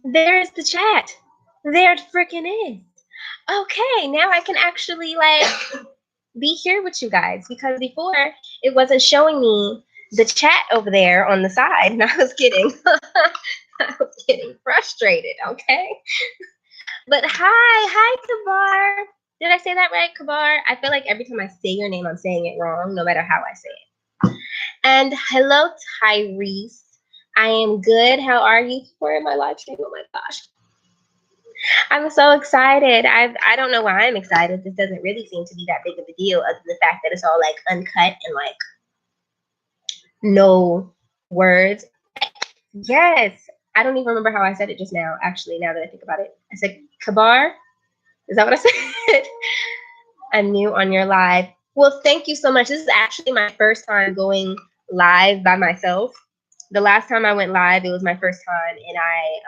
There's the chat. There it freaking is. Okay, now I can actually like be here with you guys because before it wasn't showing me the chat over there on the side, and I was getting I was getting frustrated. Okay, but hi, Kabar. Did I say that right, Kabar? I feel like every time I say your name, I'm saying it wrong, no matter how I say it. And hello, Tyrese. I am good. How are you for my live stream? Oh my gosh. I'm so excited. I don't know why I'm excited. This doesn't really seem to be that big of a deal, other than the fact that it's all like uncut and like no words. Yes. I don't even remember how I said it just now, actually, now that I think about it. I said Kabar. Is that what I said? I'm new on your live. Well, thank you so much. This is actually my first time going live by myself. The last time I went live, it was my first time, and I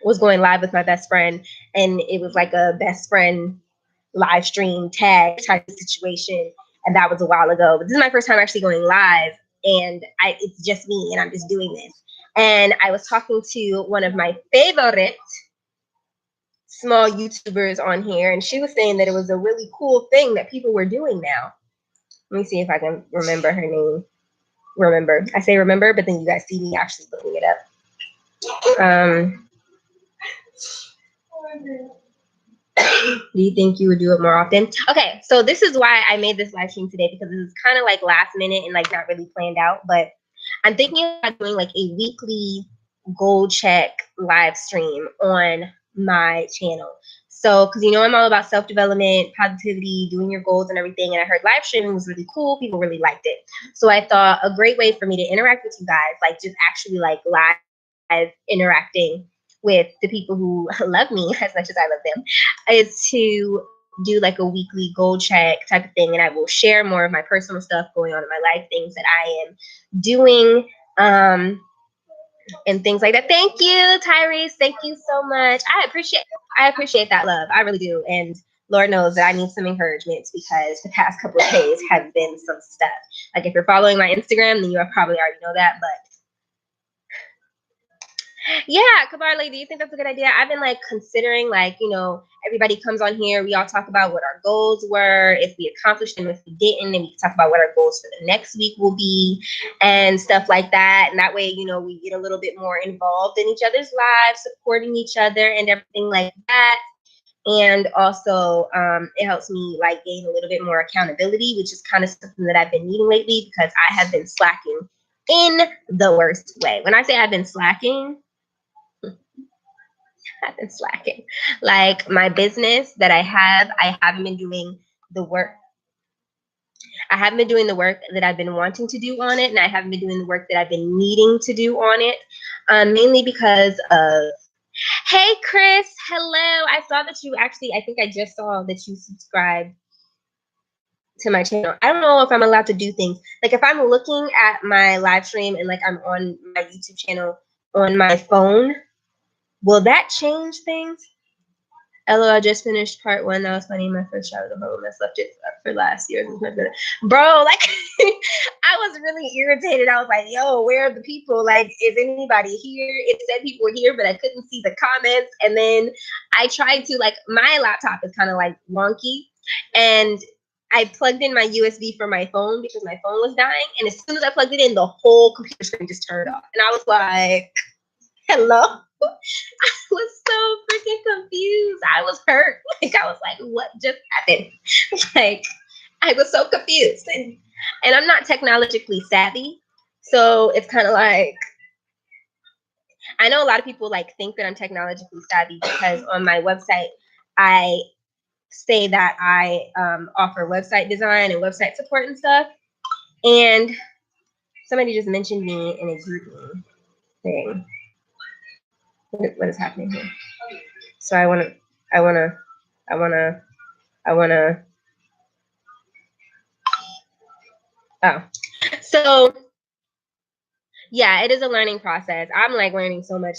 was going live with my best friend, and it was like a best friend live stream tag type of situation, and that was a while ago. But this is my first time actually going live, and it's just me, and I'm just doing this. And I was talking to one of my favorite small YouTubers on here, and she was saying that it was a really cool thing that people were doing now. Let me see if I can remember her name. Remember, I say remember, but then you guys see me actually looking it up. Do you think you would do it more often? Okay, so this is why I made this live stream today, because this is kind of like last minute and like not really planned out, but I'm thinking about doing like a weekly goal check live stream on my channel. So, because I'm all about self-development, positivity, doing your goals and everything, and I heard live streaming was really cool. People really liked it. So I thought a great way for me to interact with you guys, like just actually like live interacting with the people who love me as much as I love them, is to do like a weekly goal check type of thing, and I will share more of my personal stuff going on in my life, things that I am doing, and things like that. Thank you, Tyrese. Thank you so much. I appreciate that love. I really do. And Lord knows that I need some encouragement, because the past couple of days have been some stuff. Like if you're following my Instagram, then you probably already know that, but yeah, Kabarle, do you think that's a good idea? I've been like considering, like, everybody comes on here, we all talk about what our goals were, if we accomplished them, if we didn't, and we can talk about what our goals for the next week will be and stuff like that. And that way, we get a little bit more involved in each other's lives, supporting each other and everything like that. And also, it helps me like gain a little bit more accountability, which is kind of something that I've been needing lately, because I have been slacking in the worst way. When I say I've been slacking, I've been slacking. Like my business that I haven't been doing the work. I haven't been doing the work that I've been wanting to do on it, and I haven't been doing the work that I've been needing to do on it, mainly because of. Hey, Chris. Hello. I saw that you I think I just saw that you subscribed to my channel. I don't know if I'm allowed to do things. Like if I'm looking at my live stream and like I'm on my YouTube channel on my phone, will that change things? LOL, I just finished part 1. That was funny. My first shot of the home. I left it for last year. Bro, like, I was really irritated. I was like, yo, where are the people? Like, is anybody here? It said people were here, but I couldn't see the comments. And then I tried to, like, my laptop is kind of, like, wonky. And I plugged in my USB for my phone because my phone was dying. And as soon as I plugged it in, the whole computer screen just turned off. And I was like, hello? I was so freaking confused. I was hurt. Like I was like, what just happened? Like I was so confused. And I'm not technologically savvy. So it's kind of like, I know a lot of people like think that I'm technologically savvy because on my website, I say that I offer website design and website support and stuff. And somebody just mentioned me in a group thing. What is happening here? So I want to, oh, so yeah, it is a learning process. I'm like learning so much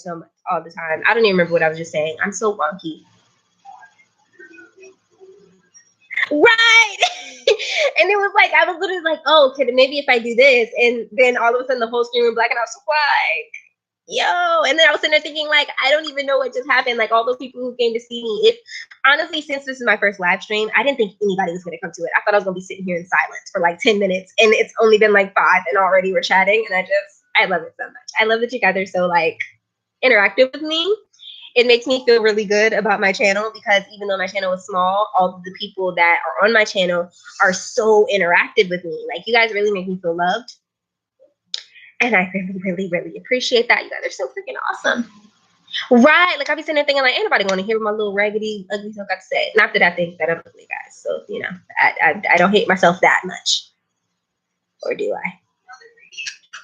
all the time. I don't even remember what I was just saying. I'm so wonky. Right. And it was like, I was literally like, oh, okay, maybe if I do this, and then all of a sudden the whole screen went black, and I was like, yo. And then I was sitting there thinking, like, I don't even know what just happened. Like, all those people who came to see me. If honestly, since this is my first live stream, I didn't think anybody was going to come to it. I thought I was going to be sitting here in silence for like 10 minutes, and it's only been like 5, and already we're chatting. And I love it so much. I love that you guys are so like interactive with me. It makes me feel really good about my channel, because even though my channel is small, all of the people that are on my channel are so interactive with me. Like, you guys really make me feel loved. And I really, really, really appreciate that. You guys are so freaking awesome. Right. Like, I be sitting there thinking, like, ain't nobody want to hear my little raggedy, ugly self got to say. Not that I think that I'm ugly, guys. So, you know, I don't hate myself that much. Or do I?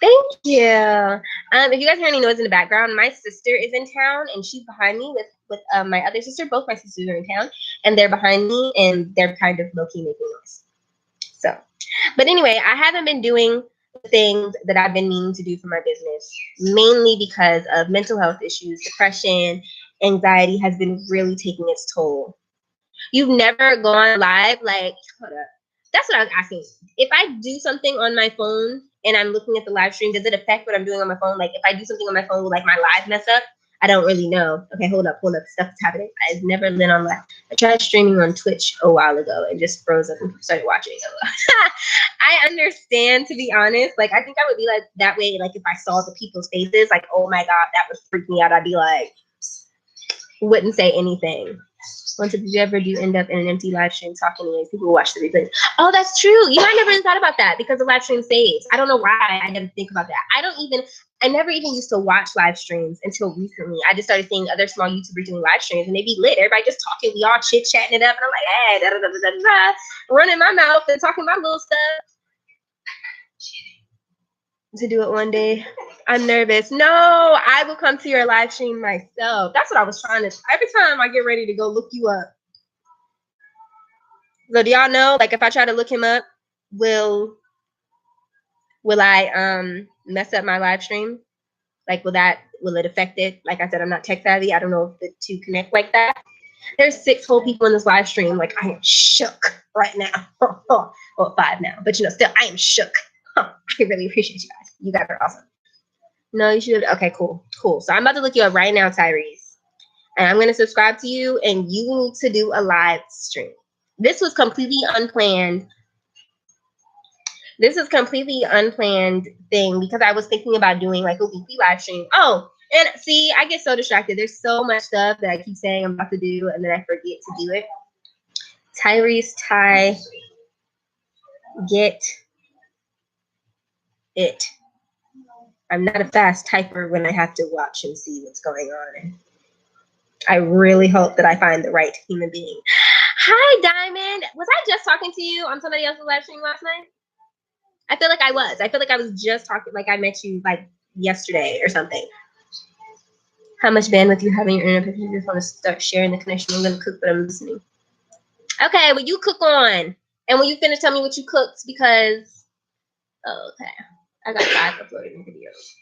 Thank you. If you guys hear any noise in the background, my sister is in town, and she's behind me with my other sister. Both my sisters are in town, and they're behind me, and they're kind of low-key making noise. So, but anyway, I haven't been doing the things that I've been meaning to do for my business, mainly because of mental health issues, depression, anxiety has been really taking its toll. You've never gone live, like, hold up. That's what I was asking. If I do something on my phone and I'm looking at the live stream, does it affect what I'm doing on my phone? Like, if I do something on my phone, will like my live mess up? I don't really know. Okay, hold up. Stuff's happening. I've never been on live. I tried streaming on Twitch a while ago and just froze up and started watching. I understand, to be honest. Like, I think I would be like that way. Like, if I saw the people's faces, like, oh my God, that would freak me out. I'd be like, wouldn't say anything. Once did you ever end up in an empty live stream talking to people who watch the replays? Oh, that's true. You know, I never even thought about that, because the live stream saves. I don't know why I never think about that. I never even used to watch live streams until recently. I just started seeing other small YouTubers doing live streams, and they be lit. Everybody just talking. We all chit-chatting it up. And I'm like, hey, da, da, da, da, da, da, running my mouth and talking my little stuff. To do it one day. I'm nervous. No, I will come to your live stream myself. That's what I was trying to. Every time I get ready to go look you up. So do y'all know, like, if I try to look him up, will I mess up my live stream? Like, will it affect it? Like I said, I'm not tech savvy. I don't know if the two connect like that. There's 6 whole people in this live stream. Like, I am shook right now. Well, 5 now, but you know, still, I am shook. I really appreciate you guys. You guys are awesome. No, you should. Okay, cool. So I'm about to look you up right now, Tyrese. And I'm going to subscribe to you, and you need to do a live stream. This was completely unplanned. This is completely unplanned thing, because I was thinking about doing like a weekly live stream. Oh, and see, I get so distracted. There's so much stuff that I keep saying I'm about to do, and then I forget to do it. Tyrese, get it. I'm not a fast typer when I have to watch and see what's going on. And I really hope that I find the right human being. Hi, Diamond. Was I just talking to you on somebody else's live stream last night? I feel like I was. I feel like I was just talking, like I met you like yesterday or something. How much bandwidth you have in your internet? If you just want to start sharing the connection, I'm going to cook, but I'm listening. Okay, well, you cook on. And when you finish, tell me what you cooked, because, oh, okay. I got 5 uploaded videos.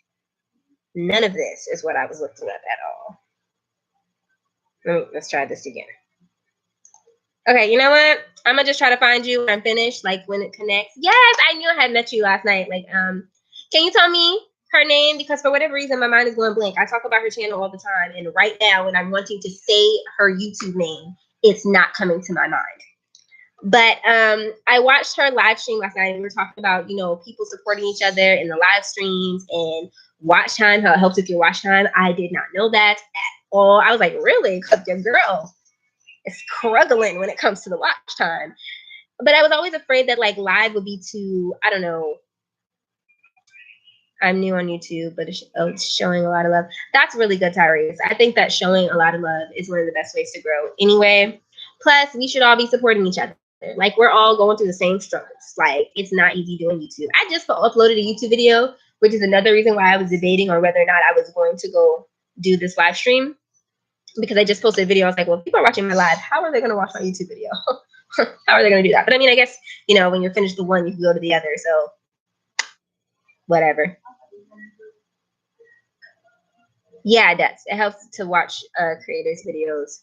None of this is what I was looking up at all. Let's try this again. Okay, you know what? I'm going to just try to find you when I'm finished, like when it connects. Yes, I knew I had met you last night. Like, can you tell me her name? Because for whatever reason, my mind is going blank. I talk about her channel all the time, and right now, when I'm wanting to say her YouTube name, it's not coming to my mind. But I watched her live stream last night, and we were talking about, you know, people supporting each other in the live streams and watch time, how it helps with your watch time. I did not know that at all. I was like, really? Because your girl is struggling when it comes to the watch time. But I was always afraid that like live would be too, I don't know. I'm new on YouTube, but it's showing a lot of love. That's really good, Tyrese. I think that showing a lot of love is one of the best ways to grow anyway. Plus, we should all be supporting each other. Like, we're all going through the same struggles. Like, it's not easy doing YouTube. I just uploaded a YouTube video, which is another reason why I was debating on whether or not I was going to go do this live stream. Because I just posted a video. I was like, well, if people are watching my live, how are they going to watch my YouTube video? How are they going to do that? But I mean, I guess, you know, when you're finished the one, you can go to the other. So whatever. Yeah, it does. It helps to watch creators' videos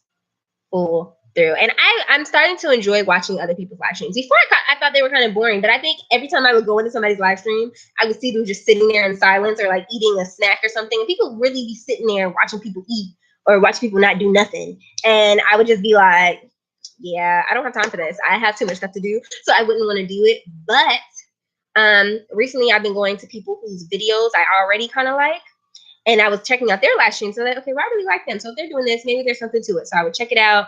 full through. And I'm starting to enjoy watching other people's live streams. Before I thought they were kind of boring, but I think every time I would go into somebody's live stream, I would see them just sitting there in silence or like eating a snack or something. And people really be sitting there watching people eat or watch people not do nothing. And I would just be like, yeah, I don't have time for this. I have too much stuff to do. So I wouldn't want to do it. But recently I've been going to people whose videos I already kind of like. And I was checking out their live streams. So that, okay, well, I really like them. So if they're doing this, maybe there's something to it. So I would check it out.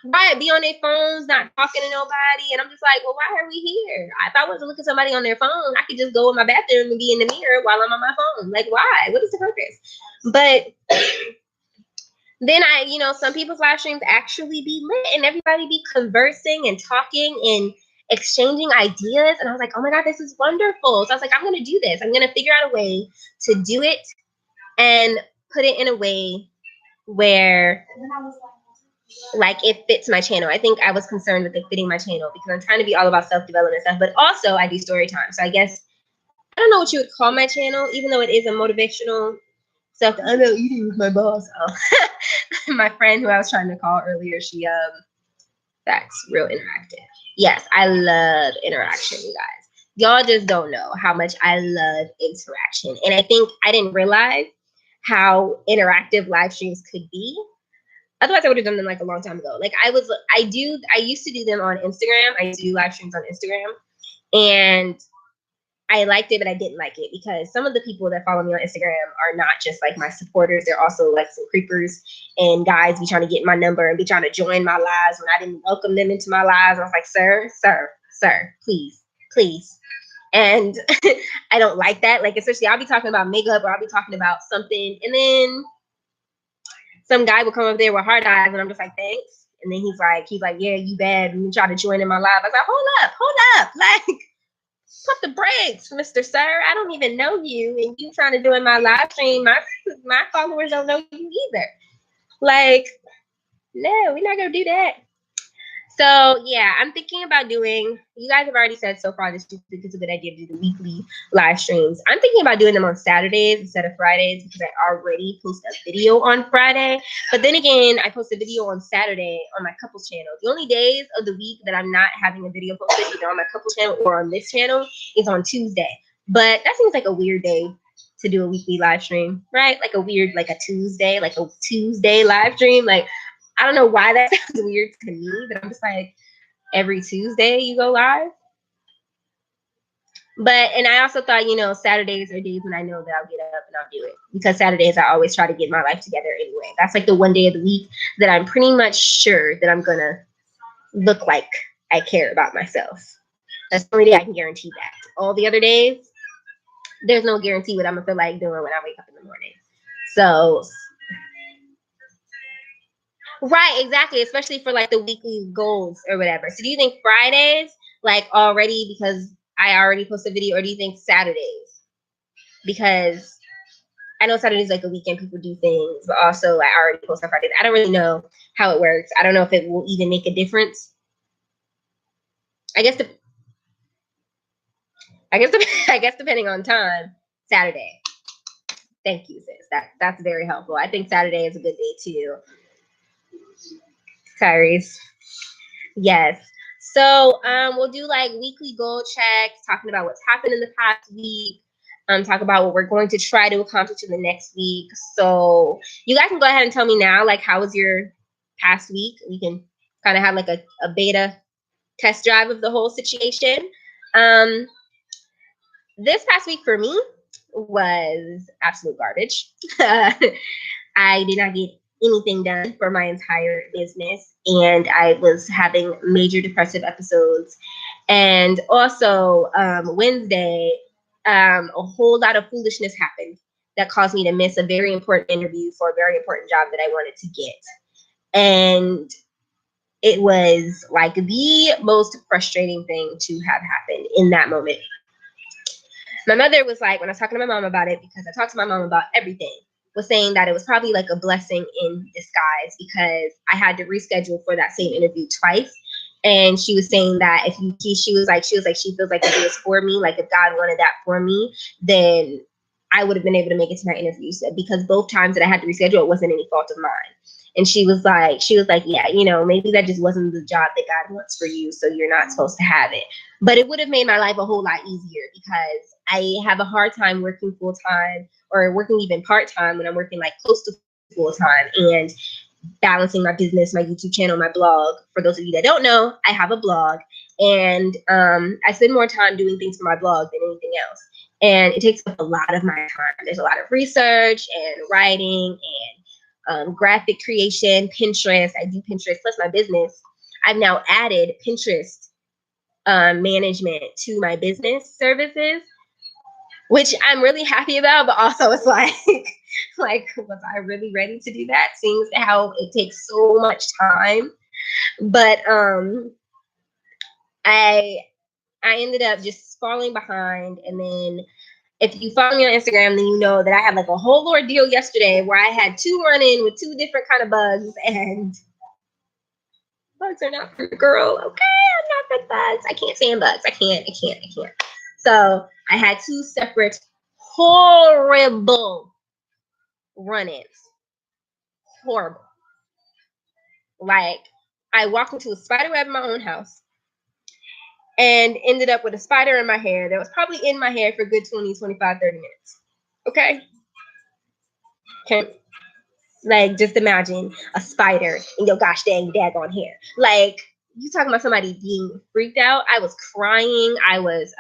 Right, be on their phones, not talking to nobody. And I'm just like, well, why are we here? If I wasn't looking at somebody on their phone, I could just go in my bathroom and be in the mirror while I'm on my phone. Like, why? What is the purpose? But then some people's live streams actually be lit and everybody be conversing and talking and exchanging ideas. And I was like, oh my God, this is wonderful. So I was like, I'm going to do this. I'm going to figure out a way to do it and put it in a way where like it fits my channel. I think I was concerned with it fitting my channel because I'm trying to be all about self-development stuff, but also I do story time. So I guess, I don't know what you would call my channel, even though it is a motivational self. I know eating with my boss. Oh. My friend who I was trying to call earlier, that's real interactive. Yes, I love interaction, you guys. Y'all just don't know how much I love interaction. And I think I didn't realize how interactive live streams could be. Otherwise, I would have done them like a long time ago. Like I used to do them on Instagram. I used to do live streams on Instagram. And I liked it, but I didn't like it because some of the people that follow me on Instagram are not just like my supporters. They're also like some creepers and guys be trying to get my number and be trying to join my lives when I didn't welcome them into my lives. I was like, sir, please. And I don't like that. Like, especially I'll be talking about makeup or I'll be talking about something. And then some guy would come up there with hard eyes and I'm just like, thanks. And then he's like, yeah, you bad. And you try to join in my live. I was like, hold up. Like, put the brakes, Mr. Sir. I don't even know you. And you trying to join my live stream. My followers don't know you either. Like, no, we're not going to do that. So, yeah, I'm thinking about doing, you guys have already said so far this week it's a good idea to do the weekly live streams. I'm thinking about doing them on Saturdays instead of Fridays because I already post a video on Friday. But then again, I post a video on Saturday on my couples channel. The only days of the week that I'm not having a video posted either on my couples channel or on this channel is on Tuesday. But that seems like a weird day to do a weekly live stream, right? Like a Tuesday live stream. Like, I don't know why that sounds weird to me, but I'm just like, every Tuesday you go live. And I also thought, Saturdays are days when I know that I'll get up and I'll do it. Because Saturdays, I always try to get my life together anyway. That's like the one day of the week that I'm pretty much sure that I'm going to look like I care about myself. That's the only day I can guarantee that. All the other days, there's no guarantee what I'm going to feel like doing when I wake up in the morning. So, right, exactly. Especially for like the weekly goals or whatever. So do you think Fridays, like already because I already posted a video, or do you think Saturdays? Because I know Saturday's like a weekend, people do things, but also I already post on Fridays. I don't really know how it works. I don't know if it will even make a difference. I guess depending on time, Saturday. Thank you, sis. That's very helpful. I think Saturday is a good day too. Tyrese. Yes. So we'll do like weekly goal checks, talking about what's happened in the past week. Talk about what we're going to try to accomplish in the next week. So you guys can go ahead and tell me now, like, how was your past week? We can kind of have like a beta test drive of the whole situation. This past week for me was absolute garbage. I did not get anything done for my entire business, and I was having major depressive episodes. And also Wednesday, a whole lot of foolishness happened that caused me to miss a very important interview for a very important job that I wanted to get. And it was like the most frustrating thing to have happened in that moment. My mother was like, when I was talking to my mom about it, because I talked to my mom about everything, was saying that it was probably like a blessing in disguise because I had to reschedule for that same interview twice. And she was saying that she feels like if it was for me, like if God wanted that for me, then I would have been able to make it to my interview. So, because both times that I had to reschedule, it wasn't any fault of mine. And she was like, yeah, you know, maybe that just wasn't the job that God wants for you, so you're not supposed to have it. But it would have made my life a whole lot easier, because I have a hard time working full time or working even part time when I'm working like close to full time, and balancing my business, my YouTube channel, my blog. For those of you that don't know, I have a blog, and I spend more time doing things for my blog than anything else. And it takes up a lot of my time. There's a lot of research and writing and graphic creation, Pinterest. I do Pinterest plus my business. I've now added Pinterest management to my business services, which I'm really happy about, but also it's like, like, was I really ready to do that? Seeing how it takes so much time. But I ended up just falling behind. And then if you follow me on Instagram, then you know that I had like a whole ordeal yesterday where I had 2 run-in with 2 different kind of bugs, and bugs are not for the girl. Okay, I'm not for bugs. I can't stand bugs. I can't. So I had 2 separate horrible run-ins. Horrible. Like, I walked into a spider web in my own house and ended up with a spider in my hair that was probably in my hair for a good 20, 25, 30 minutes. Okay? Like, just imagine a spider in your gosh dang daggone hair. Like, you talking about somebody being freaked out. I was crying. I was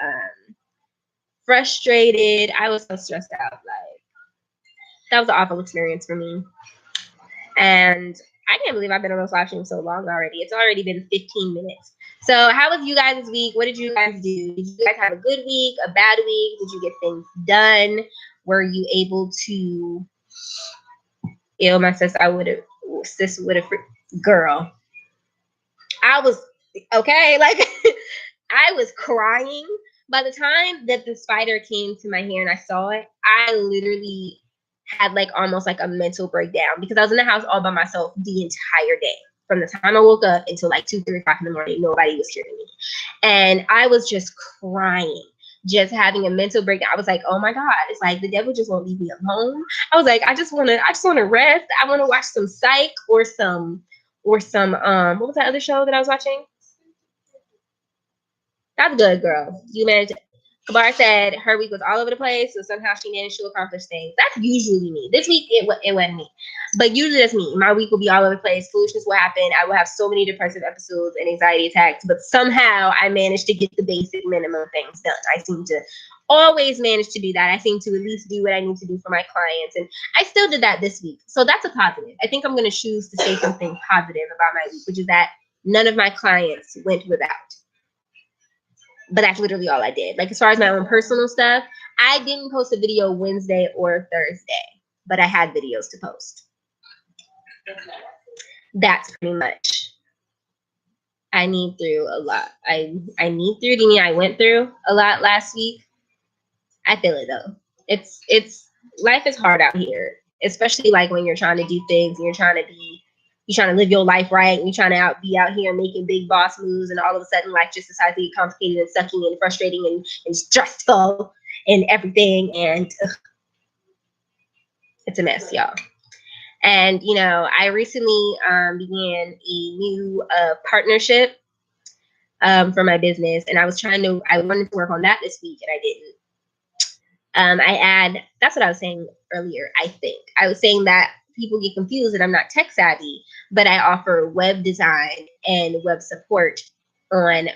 frustrated. I was so stressed out. Like, that was an awful experience for me. And I can't believe I've been on this live stream so long already. It's already been 15 minutes. So how was you guys this week? What did you guys do? Did you guys have a good week, a bad week? Did you get things done? Were you able to, my sis would have, girl. I was, okay, like, I was crying. By the time that the spider came to my hair and I saw it, I literally had like almost like a mental breakdown, because I was in the house all by myself the entire day. From the time I woke up until like 2, 3 o'clock in the morning, nobody was hearing me. And I was just crying, just having a mental breakdown. I was like, oh my God, it's like the devil just won't leave me alone. I was like, I just want to rest. I want to watch some Psych or some what was that other show that I was watching? That's good, girl. You managed. Kabar said her week was all over the place, so somehow she managed to accomplish things. That's usually me. This week, it wasn't me. But usually that's me. My week will be all over the place. Foolishness will happen. I will have so many depressive episodes and anxiety attacks, but somehow I managed to get the basic minimum things done. I seem to always manage to do that. I seem to at least do what I need to do for my clients. And I still did that this week. So that's a positive. I think I'm going to choose to say something positive about my week, which is that none of my clients went without. But that's literally all I did. Like, as far as my own personal stuff, I didn't post a video Wednesday or Thursday, but I had videos to post. That's pretty much. I need through a lot. I need through. Do you mean I went through a lot last week? I feel it though. It's life is hard out here, especially like when you're trying to do things and you're trying to live your life right, and you're trying to be out here making big boss moves, and all of a sudden life just decides to get complicated and sucking and frustrating and stressful and everything, and it's a mess, y'all. And I recently began a new partnership for my business, and I wanted to work on that this week, and I didn't. That's what I was saying earlier. I think I was saying that people get confused that I'm not tech savvy, but I offer web design and web support on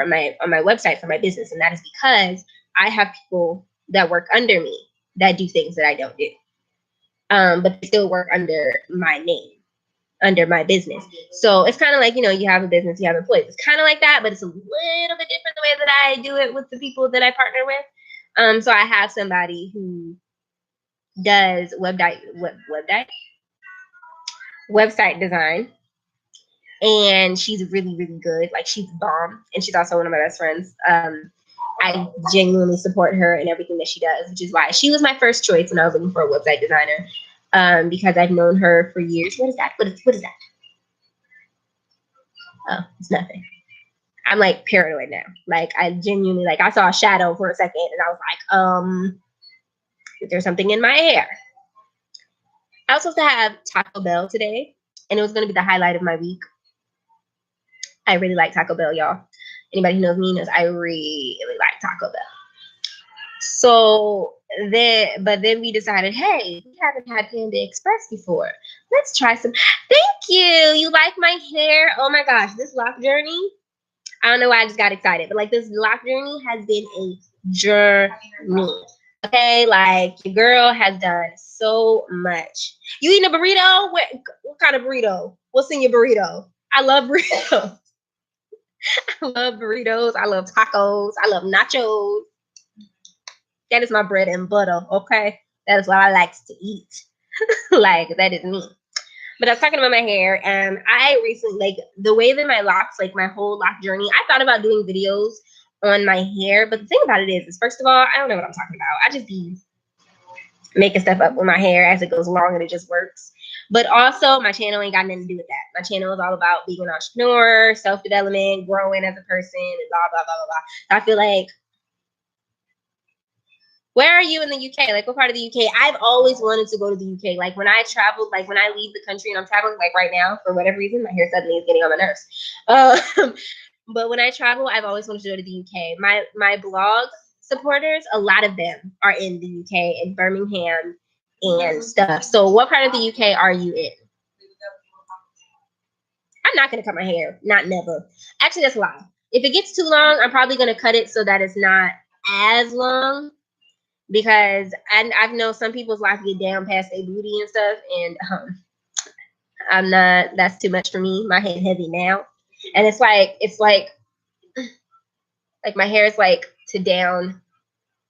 my website for my business, and that is because I have people that work under me that do things that I don't do, but they still work under my name, under my business. So it's kind of like, you have a business, you have employees. It's kind of like that, but it's a little bit different the way that I do it with the people that I partner with. So I have somebody who does website design, and she's really, really good. Like, she's bomb, and she's also one of my best friends. I genuinely support her in everything that she does, which is why she was my first choice when I was looking for a website designer, because I've known her for years. What is that? What is that? Oh, it's nothing. I'm like paranoid now. Like, I genuinely, like, I saw a shadow for a second, and I was like, There's something in my hair. I was supposed to have Taco Bell today, and it was going to be the highlight of my week. I really like Taco Bell, y'all. Anybody who knows me knows I really like Taco Bell. So then we decided, hey, we haven't had Panda Express before. Let's try some. Thank you. You like my hair? Oh my gosh, this lock journey. I don't know why I just got excited, but like this lock journey has been a journey. Okay, like your girl has done so much. You eating a burrito? What kind of burrito? What's in your burrito? I love burritos. I love burritos. I love tacos. I love nachos. That is my bread and butter, okay? That is what I like to eat. Like, that is me. But I was talking about my hair, and I recently, like, the way that my locks, like, my whole lock journey, I thought about doing videos on my hair, but the thing about it is first of all, I don't know what I'm talking about. I just be making stuff up with my hair as it goes along, and it just works. But also, my channel ain't got nothing to do with that. My channel is all about being an entrepreneur, self-development, growing as a person, and blah, blah, blah, blah, blah. So I feel like, where are you in the UK? Like, what part of the UK? I've always wanted to go to the UK. Like, when I traveled, like, when I leave the country and I'm traveling, like, right now, for whatever reason, my hair suddenly is getting on my nerves. But when I travel, I've always wanted to go to the UK. My blog supporters, a lot of them are in the UK and Birmingham and stuff. So what part of the UK are you in? I'm not going to cut my hair. Not never. Actually, that's a lie. If it gets too long, I'm probably going to cut it so that it's not as long. Because I know some people's life get down past their booty and stuff, and I'm not. That's too much for me. My head heavy now, and it's like my hair is like to down.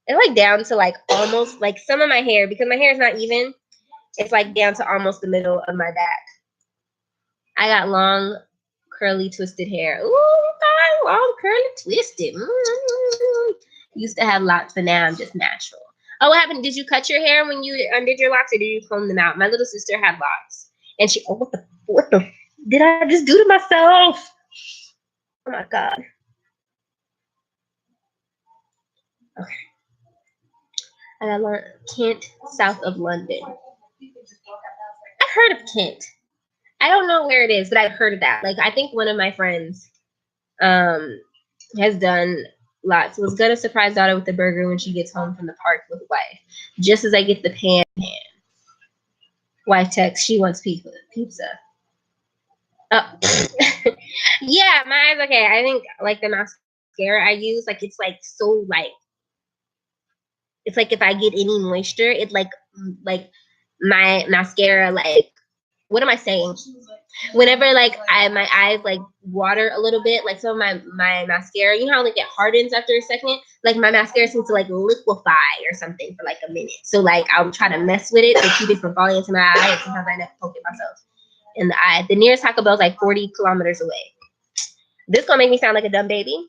It's like down to like almost like some of my hair, because my hair is not even. It's like down to almost the middle of my back. I got long, curly, twisted hair. Ooh, long, curly, twisted. Used to have locks, but now I'm just natural. Oh, what happened? Did you cut your hair when you undid your locks, or did you comb them out? My little sister had locks, and she. Oh, what the did I just do to myself? Oh my god. Okay. I got learned Kent, south of London. I've heard of Kent. I don't know where it is, but I've heard of that. Like, I think one of my friends has done lots. Was gonna surprise daughter with the burger when she gets home from the park with wife. Just as I get the pan. Wife texts, she wants pizza. Oh. Yeah, mine's okay. I think like the mascara I use, like it's like so like it's like if I get any moisture, it like my mascara like what am I saying? Whenever like my eyes like water a little bit, like some of my mascara, you know how like it hardens after a second? Like my mascara seems to like liquefy or something for like a minute. So like I'll try to mess with it to keep it from falling into my eye, and sometimes I end up poking myself in the eye. The nearest Taco Bell is like 40 kilometers away. This gonna make me sound like a dumb baby.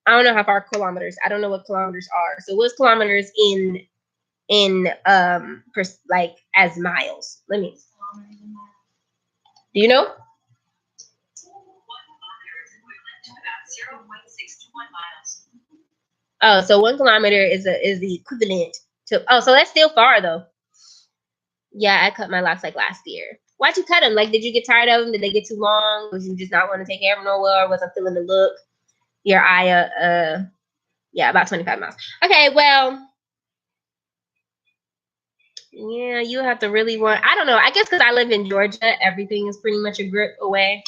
I don't know how far kilometers. I don't know what kilometers are. So what's kilometers in like as miles? Let me. Do you know? Oh, so 1 kilometer is the equivalent to. Oh, so that's still far though. Yeah, I cut my locks like last year. Why'd you cut them? Like, did you get tired of them? Did they get too long? Was you just not want to take care of them no more? Or was I feeling the look? Your eye, yeah, about 25 miles. Okay, well, yeah, you have to really want. I don't know. I guess because I live in Georgia, everything is pretty much a grip away.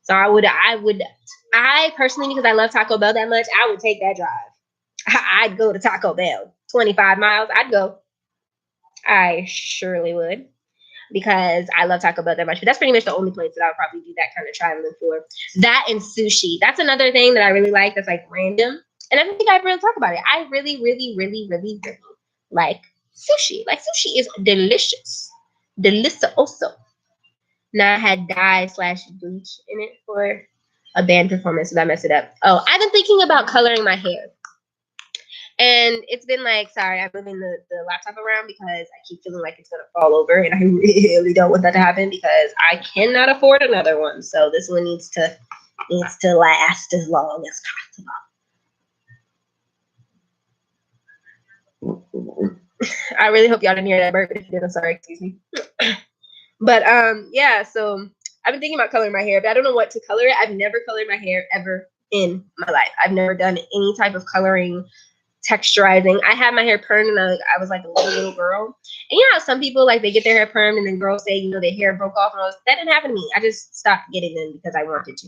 So I personally, because I love Taco Bell that much, I would take that drive. I'd go to Taco Bell. 25 miles, I'd go. I surely would, because I love Taco Bell that much. But that's pretty much the only place that I would probably do that kind of traveling for. That and sushi. That's another thing that I really like that's like random. And I don't think I really talk about it. I really, really, really, really, really like sushi. Like sushi is delicious. Delicioso. Now I had dye/bleach in it for a band performance, so I messed it up. Oh, I've been thinking about coloring my hair. And it's been like, sorry, I'm moving the laptop around because I keep feeling like it's going to fall over. And I really don't want that to happen because I cannot afford another one. So this one needs to last as long as possible. I really hope y'all didn't hear that bird. If you did, I'm sorry. Excuse me. But yeah. So I've been thinking about coloring my hair, but I don't know what to color it. I've never colored my hair ever in my life. I've never done any type of coloring, texturizing. I had my hair permed and I was like a little girl. And you know how some people like they get their hair permed and then girls say, you know, their hair broke off, and that didn't happen to me. I just stopped getting them because I wanted to.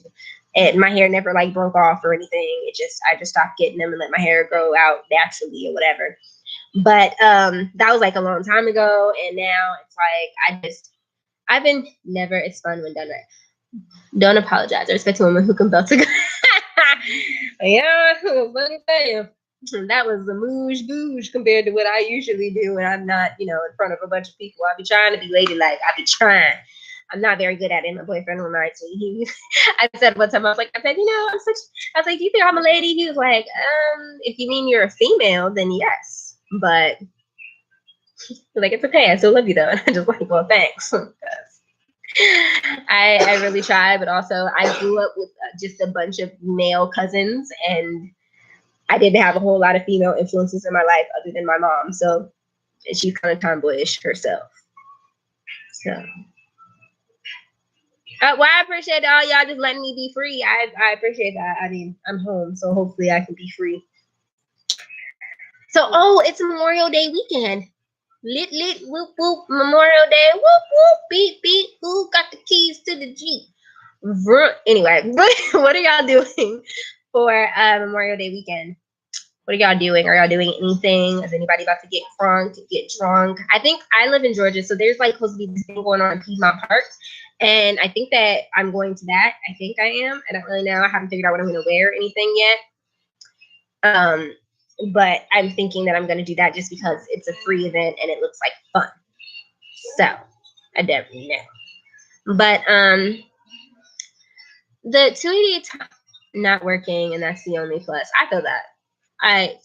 And my hair never like broke off or anything. I just stopped getting them and let my hair grow out naturally or whatever. But that was like a long time ago, and now it's like I've been never. It's fun when done right. Don't apologize. I respect a woman who can belt a gun. Yeah, let me tell you. That was the moosh boosh compared to what I usually do when I'm not, you know, in front of a bunch of people. I be trying to be ladylike. I be trying. I'm not very good at it. My boyfriend reminds me. I said one time, I said, you know, I was like, do you think I'm a lady? He was like, if you mean you're a female, then yes. But like, it's okay. I still love you though. And I'm just like, well, thanks. I really try, but also I grew up with just a bunch of male cousins, and I didn't have a whole lot of female influences in my life other than my mom. So she's kind of tomboyish herself. So, well, I appreciate all y'all just letting me be free. I appreciate that. I mean, I'm home, so hopefully I can be free. So, oh, it's Memorial Day weekend. Lit, lit, whoop, whoop, Memorial Day, whoop, whoop, beep, beep, who got the keys to the Jeep? Anyway, what are y'all doing for Memorial Day weekend? What are y'all doing? Are y'all doing anything? Is anybody about to get crunk, get drunk? I think I live in Georgia, so there's like supposed to be this thing going on in Piedmont Park. And I think that I'm going to that. I think I am. I don't really know. I haven't figured out what I'm going to wear or anything yet. But I'm thinking that I'm going to do that just because it's a free event and it looks like fun. So I definitely know. But the 288 not working, and that's the only plus. I feel that. I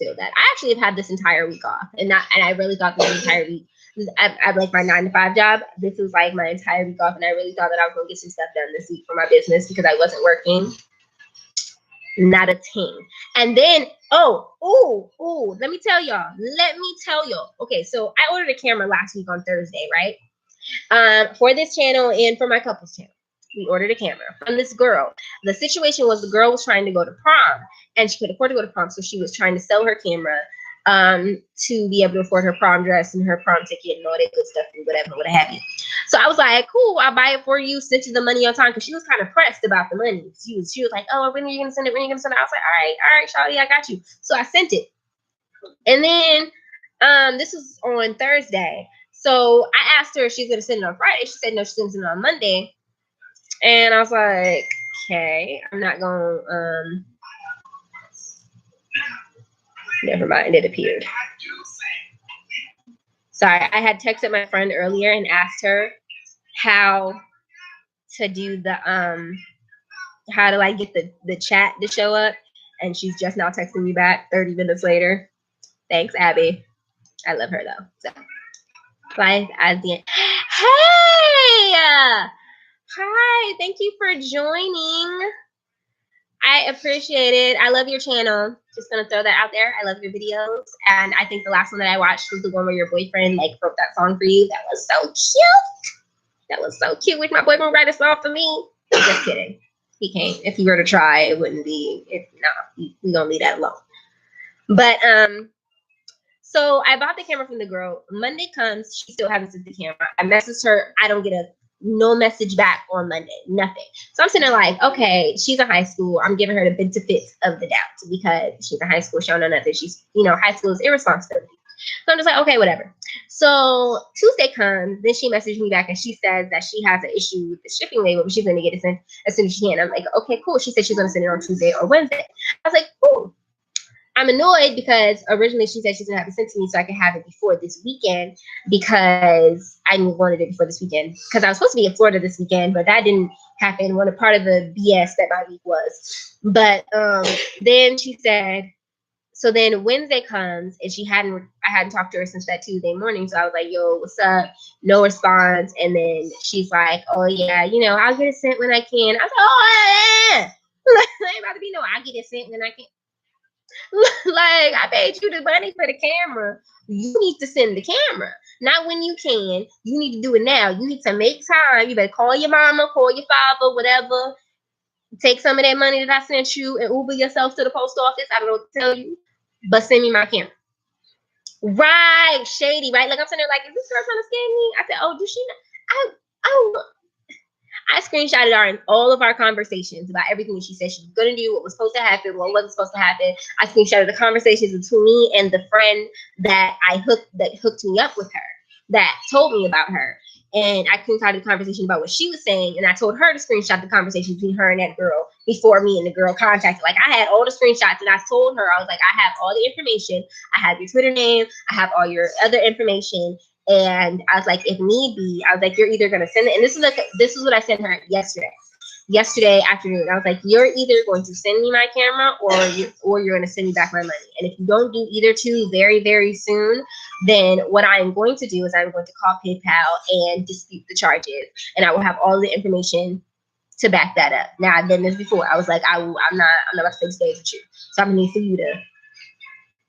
actually have had this entire week off, and I really thought this entire week. I like my 9 to 5 job. This was like my entire week off, and I really thought that I was gonna get some stuff done this week for my business because I wasn't working. Not a thing. And then, let me tell y'all. Okay, so I ordered a camera last week on Thursday, right? For this channel and for my couples channel. We ordered a camera from this girl. The situation was the girl was trying to go to prom and she could afford to go to prom, so she was trying to sell her camera to be able to afford her prom dress and her prom ticket and all that good stuff and whatever, what have you. So I was like, cool, I'll buy it for you, send you the money on time, because she was kind of pressed about the money. She was like, oh, when are you gonna send it? When are you gonna send it? I was like, all right, Shawty, I got you. So I sent it. And then this was on Thursday. So I asked her if she's gonna send it on Friday. She said no, she's gonna send it on Monday. And I was like, okay, I'm not gonna never mind, it appeared. Sorry, I had texted my friend earlier and asked her how to do the how do I get the chat to show up, and she's just now texting me back 30 minutes later. Thanks, Abby. I love her though. So bye at the end. Hey! Hi, thank you for joining. I appreciate it. I love your channel. Just gonna throw that out there. I love your videos. And I think the last one that I watched was the one where your boyfriend like wrote that song for you. That was so cute. That was so cute. Wish my boyfriend write a song for me. Just kidding. He can't. If he were to try, it wouldn't be. We gonna leave that alone. But so I bought the camera from the girl. Monday comes, she still hasn't sent the camera. I messaged her. I don't get no message back on Monday. Nothing. So I'm sitting there like, okay, she's in high school. I'm giving her the benefit of the doubt because she's in high school. She don't know nothing. She's, high school is irresponsibility. So I'm just like, okay, whatever. So Tuesday comes, then she messaged me back and she says that she has an issue with the shipping label, but she's going to get it sent as soon as she can. I'm like, okay, cool. She said she's going to send it on Tuesday or Wednesday. I was like, cool. I'm annoyed because originally she said she's going to have it sent to me so I can have it before this weekend because I wanted it before this weekend because I was supposed to be in Florida this weekend, but that didn't happen. One part of the BS that my week was. But then she said, so then Wednesday comes and I hadn't talked to her since that Tuesday morning. So I was like, yo, what's up? No response. And then she's like, oh yeah, I'll get it sent when I can. I was like, oh, yeah. Ain't about to be no, I'll get it sent when I can. Like, I paid you the money for the camera. You need to send the camera. Not when you can. You need to do it now. You need to make time. You better call your mama, call your father, whatever. Take some of that money that I sent you and Uber yourself to the post office. I don't know what to tell you. But send me my camera. Right. Shady, right? Like, I'm sitting there like, is this girl trying to scam me? I said, oh, does she not? I screenshotted all of our conversations about everything that she said she was going to do, what was supposed to happen, what wasn't supposed to happen. I screenshotted the conversations between me and the friend that hooked me up with her, that told me about her. And I screenshotted the conversation about what she was saying, and I told her to screenshot the conversation between her and that girl before me and the girl contacted. Like, I had all the screenshots, and I told her, I was like, I have all the information. I have your Twitter name. I have all your other information. And I was like, if need be, I was like, you're either gonna send it, and this is what I sent her yesterday afternoon. I was like, you're either going to send me my camera, or you're gonna send me back my money. And if you don't do either two very, very soon, then what I am going to do is I'm going to call PayPal and dispute the charges, and I will have all the information to back that up. Now, I've done this before. I was like, I'm not about to fix days with you, so I'm gonna need for you to.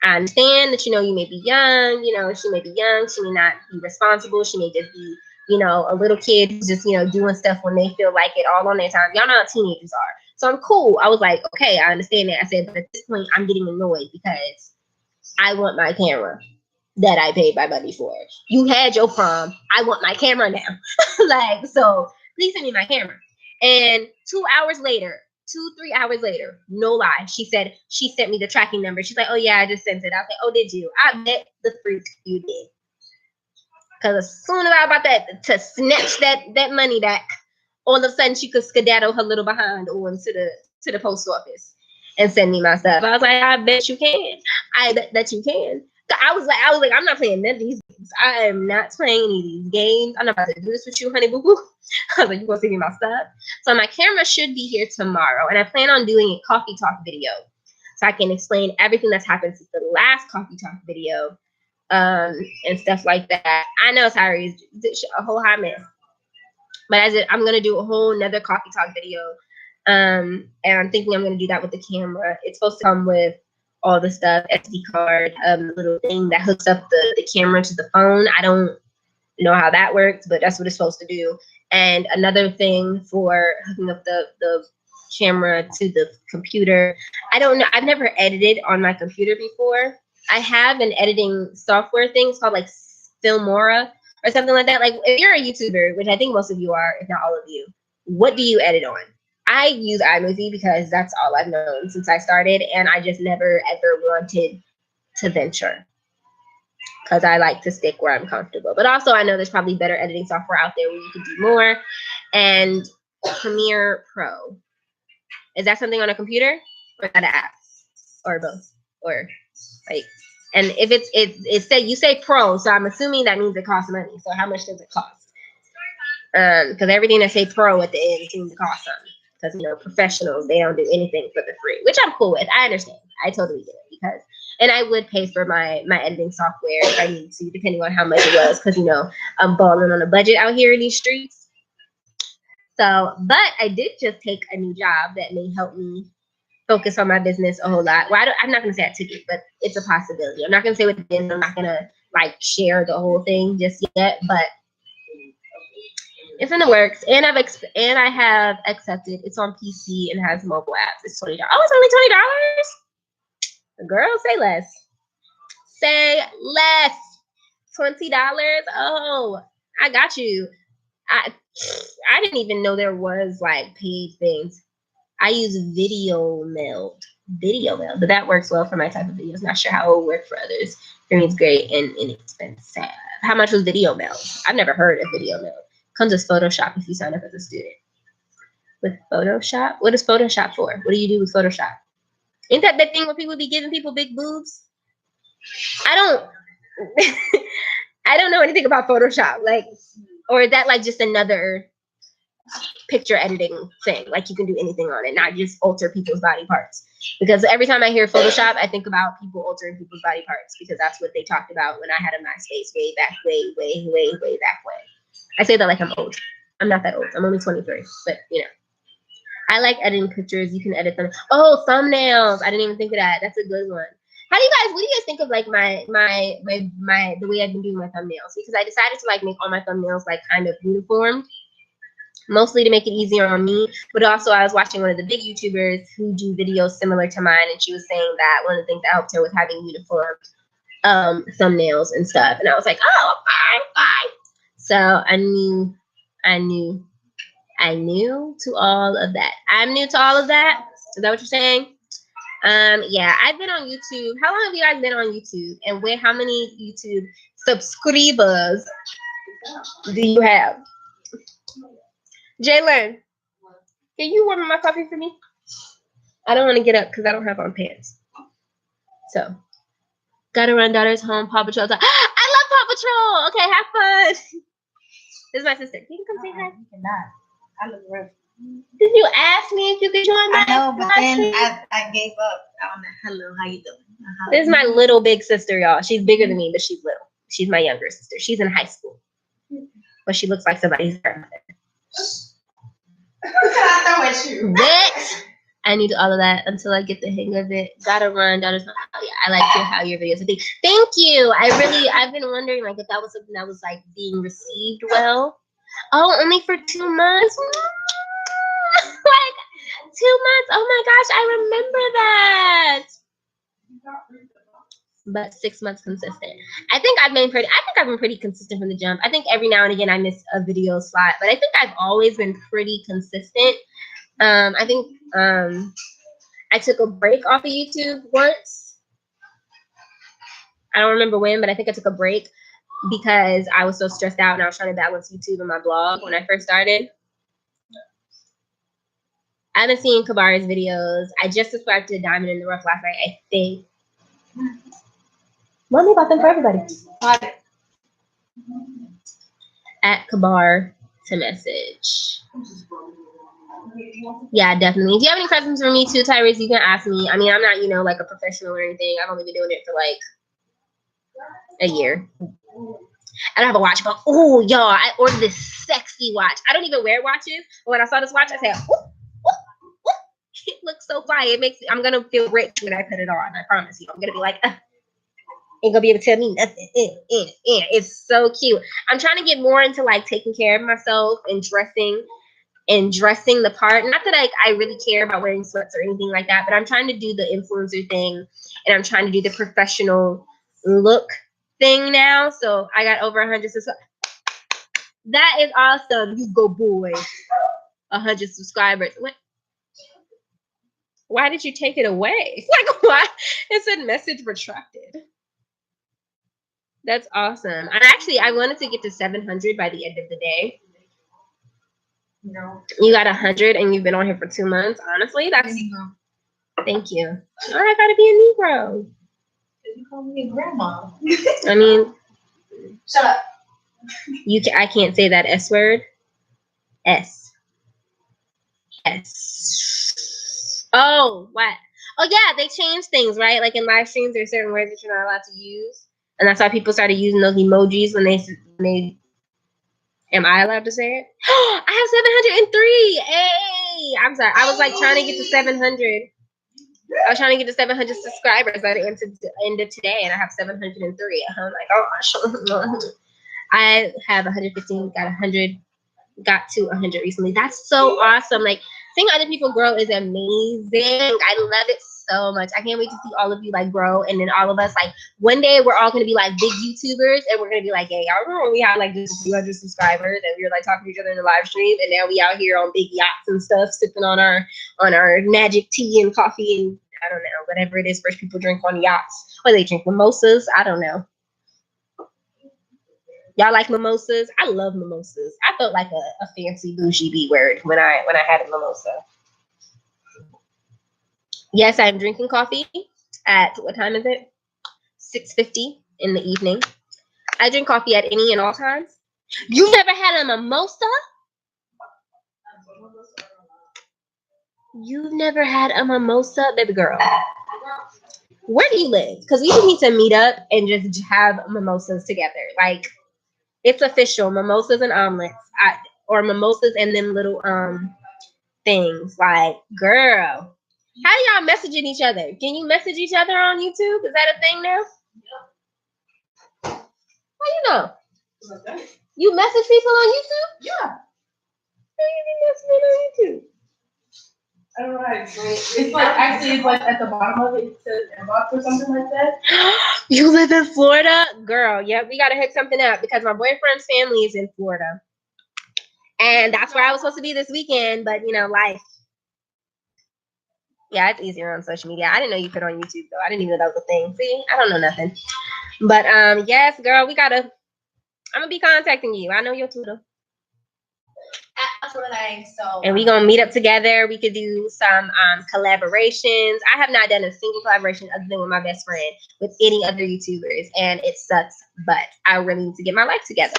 I understand that, you may be young, she may be young, she may not be responsible, she may just be, a little kid who's just, doing stuff when they feel like it, all on their time. Y'all know how teenagers are. So I'm cool. I was like, okay, I understand that. I said, but at this point, I'm getting annoyed because I want my camera that I paid my money for. You had your prom. I want my camera now. Like, so please send me my camera. And 3 hours later, no lie, she said she sent me the tracking number. She's like, oh yeah, I just sent it. I was like, oh, did you? I bet the freak you did. Because as soon as I was about to snatch that money back, all of a sudden she could skedaddle her little behind on to the post office and send me my stuff. I was like, I bet you can. I bet that you can. I was like, I'm not playing none of these games. I am not playing any of these games. I'm not about to do this with you, honey boo boo. I was like, you gonna send me my stuff? So my camera should be here tomorrow, and I plan on doing a coffee talk video so I can explain everything that's happened since the last coffee talk video, and stuff like that. I know Tyree is a whole hot mess, but I'm gonna do a whole another coffee talk video, and I'm thinking I'm gonna do that with the camera. It's supposed to come with all the stuff, SD card, little thing that hooks up the camera to the phone. I don't know how that works, but that's what it's supposed to do. And another thing for hooking up the camera to the computer. I don't know. I've never edited on my computer before. I have an editing software thing. It's called like Filmora or something like that. Like, if you're a YouTuber, which I think most of you are, if not all of you, what do you edit on? I use iMovie because that's all I've known since I started, and I just never ever wanted to venture because I like to stick where I'm comfortable. But also, I know there's probably better editing software out there where you can do more. And Premiere Pro, is that something on a computer, or is that an app, or both, or like? And if it said, you say pro, so I'm assuming that means it costs money. So how much does it cost? Because everything that say pro at the end seems to cost something. Because professionals, they don't do anything for the free, which I'm cool with. I understand. I totally get it and I would pay for my editing software if I need to, depending on how much it was. Because I'm balling on a budget out here in these streets. So, but I did just take a new job that may help me focus on my business a whole lot. Well, I'm not going to say I took it, but it's a possibility. I'm not going to say what it is. I'm not going to share the whole thing just yet, but it's in the works. And I have accepted. It's on PC and has mobile apps. It's $20. Oh, it's only $20? Girl, say less. Say less. $20? Oh, I got you. I didn't even know there was paid things. I use Video Mail, but that works well for my type of videos. Not sure how it will work for others. For me, it's great and inexpensive. How much was Video Mail? I've never heard of Video Mail. Comes with Photoshop if you sign up as a student. With Photoshop? What is Photoshop for? What do you do with Photoshop? Ain't that thing where people be giving people big boobs? I don't know anything about Photoshop. Or is that just another picture editing thing? You can do anything on it, not just alter people's body parts. Because every time I hear Photoshop, I think about people altering people's body parts, because that's what they talked about when I had a MySpace way back when. I say that like I'm old. I'm not that old. I'm only 23, but I like editing pictures. You can edit them. Oh, thumbnails. I didn't even think of that. That's a good one. How do you guys? What do you guys think of like my the way I've been doing my thumbnails? Because I decided to like make all my thumbnails like kind of uniform, mostly to make it easier on me. But also, I was watching one of the big YouTubers who do videos similar to mine, and she was saying that one of the things that helped her with having uniform thumbnails and stuff. And I was like, oh, fine. So I knew to all of that. I'm new to all of that. Is that what you're saying? Yeah, I've been on YouTube. How long have you guys been on YouTube? And how many YouTube subscribers do you have? Jalen, can you warm my coffee for me? I don't want to get up because I don't have on pants. So, gotta run, daughter's home, Paw Patrol. I love Paw Patrol. Okay, have fun. This is my sister. Can you come say hi? You cannot. I look rough. Did you ask me if you could join my I know, but then I gave up on the hello, how you doing? This is my little big sister, y'all. She's bigger than me, but she's little. She's my younger sister. She's in high school. But she looks like somebody's grandmother. I throw at you. What? I need all of that until I get the hang of it. Gotta run, daughter's not. Oh yeah, I like how your videos are being. Thank you. I've been wondering like if that was something that was like being received well. Oh, only for 2 months. Like 2 months. Oh my gosh, I remember that. But 6 months consistent. I think I've been pretty consistent from the jump. I think every now and again I miss a video slot, but I think I've always been pretty consistent. I think I took a break off of YouTube once. I don't remember when, but I think I took a break because I was so stressed out and I was trying to balance YouTube and my blog when I first started. I've been seeing Kabara's videos. I just subscribed to Diamond in the Rough last night, I think. Mommy bought them for everybody. At Kabar to message. Yeah, definitely. If you have any questions for me too, Tyrese, you can ask me. I mean, I'm not, like a professional or anything. I've only been doing it for like a year. I don't have a watch, but oh, y'all, I ordered this sexy watch. I don't even wear watches, but when I saw this watch, I said, ooh, ooh, ooh. It looks so fire. I'm gonna feel rich when I put it on. I promise you. I'm gonna be like, ain't gonna be able to tell me nothing. It's so cute. I'm trying to get more into like taking care of myself and dressing the part. Not that I really care about wearing sweats or anything like that, but I'm trying to do the influencer thing and I'm trying to do the professional look thing now. So I got over 100 subscribers. That is awesome. You go, boy. 100 subscribers. What? Why did you take it away? Like, why? It said message retracted. That's awesome. And actually, I wanted to get to 700 by the end of the day. No. You got 100 and you've been on here for 2 months. Honestly, that's. Thank you. Oh, I gotta be a Negro. You call me a grandma. I mean, shut up. I can't say that S word. S. Oh, what? Oh yeah, they changed things, right? Like in live streams, there's certain words that you're not allowed to use, and that's why people started using those emojis when they. Am I allowed to say it? I have 703. Hey, I'm sorry. I was like trying to get to 700. I was trying to get to 700 subscribers by the end of today, and I have 703. Oh my gosh. I have 115, got to 100 recently. That's so awesome. Like, seeing other people grow is amazing. I love it so much. I can't wait to see all of you like grow, and then all of us like one day we're all gonna be like big YouTubers, and we're gonna be like, hey, y'all remember when we had like just 200 subscribers and we were like talking to each other in the live stream, and now we out here on big yachts and stuff, sipping on our magic tea and coffee and I don't know, whatever it is rich people drink on yachts, or they drink mimosas. I don't know. Y'all like mimosas? I love mimosas. I felt like a fancy bougie B word when I had a mimosa. Yes, I'm drinking coffee at, what time is it? 6:50 in the evening. I drink coffee at any and all times. You've never had a mimosa? You've never had a mimosa, baby girl? Where do you live? Because we need to meet up and just have mimosas together. Like, it's official. Mimosas and omelets. Or mimosas and then little things. Like, girl, how y'all messaging each other? Can you message each other on YouTube? Is that a thing now? Yeah. How you know? Okay. You message people on YouTube? Yeah. How you messaging on YouTube? I don't know how to explain it. It's like actually it's like at the bottom of it, it says inbox or something like that. You live in Florida? Girl, yep, we gotta hook something up because my boyfriend's family is in Florida. And that's where I was supposed to be this weekend, but you know, life. Yeah, it's easier on social media. I didn't know you could on YouTube though. I didn't even know that was a thing. See, I don't know nothing. But yes, girl, I'm gonna be contacting you. I know your Twitter. And we're gonna meet up together. We could do some collaborations. I have not done a single collaboration other than with my best friend with any other YouTubers, and it sucks, but I really need to get my life together.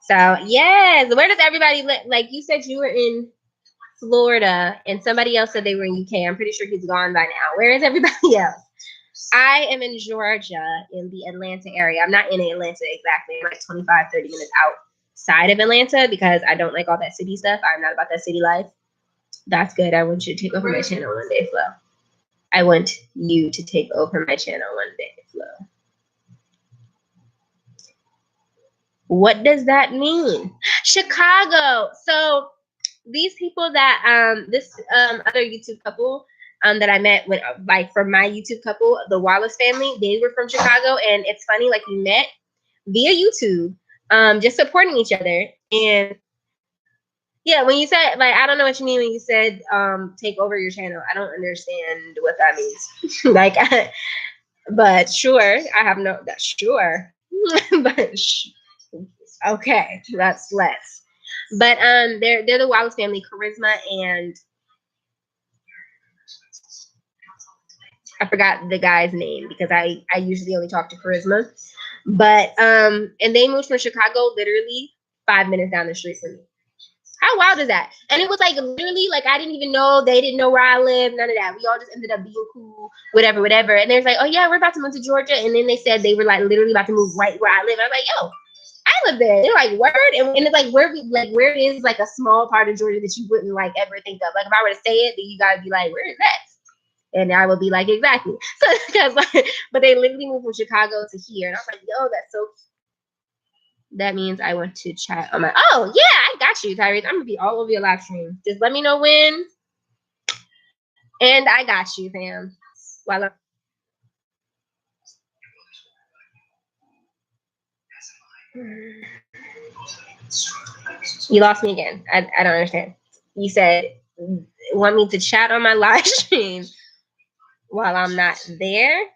So yes, where does everybody live? Like you said, you were in Florida, and somebody else said they were in UK. I'm pretty sure he's gone by now. Where is everybody else? I am in Georgia, in the Atlanta area. I'm not in Atlanta exactly. I'm like 25, 30 minutes outside of Atlanta because I don't like all that city stuff. I'm not about that city life. That's good. I want you to take over my channel one day, Flo. I want you to take over my channel one day, Flo. What does that mean? Chicago. So these people that this other YouTube couple that I met when like from my YouTube couple, the Wallace family, they were from Chicago, and it's funny, like we met via YouTube, just supporting each other. And yeah, when you said like I don't know what you mean when you said take over your channel. I don't understand what that means. Like, but sure, I have no that sure, but okay, that's less. But they're the Wallace family, Charisma and I forgot the guy's name because I usually only talk to Charisma. But and they moved from Chicago literally 5 minutes down the street from me. How wild is that? And it was like literally like I didn't even know, they didn't know where I live, none of that. We all just ended up being cool, whatever. And they was like, oh yeah, we're about to move to Georgia. And then they said they were like literally about to move right where I live. I was like, yo, I live there. They're like, word. And it's like where is like a small part of Georgia that you wouldn't like ever think of. Like if I were to say it, then you guys be like, where is that? And I would be like, exactly. So because but they literally moved from Chicago to here. And I was like, yo, that's so cute. That means I want to chat on my oh yeah, I got you, Tyrese. I'm gonna be all over your live stream. Just let me know when. And I got you, fam. Voila. You lost me again. I don't understand. You said want me to chat on my live stream while I'm not there?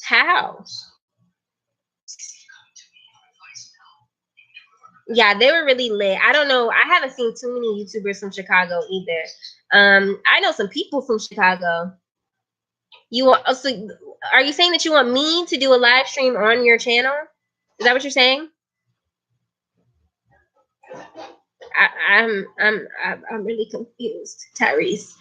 How? Yeah, they were really lit. I don't know. I haven't seen too many YouTubers from Chicago either. I know some people from Chicago. You want also? Are you saying that you want me to do a live stream on your channel? Is that what you're saying? I'm really confused, Tyrese.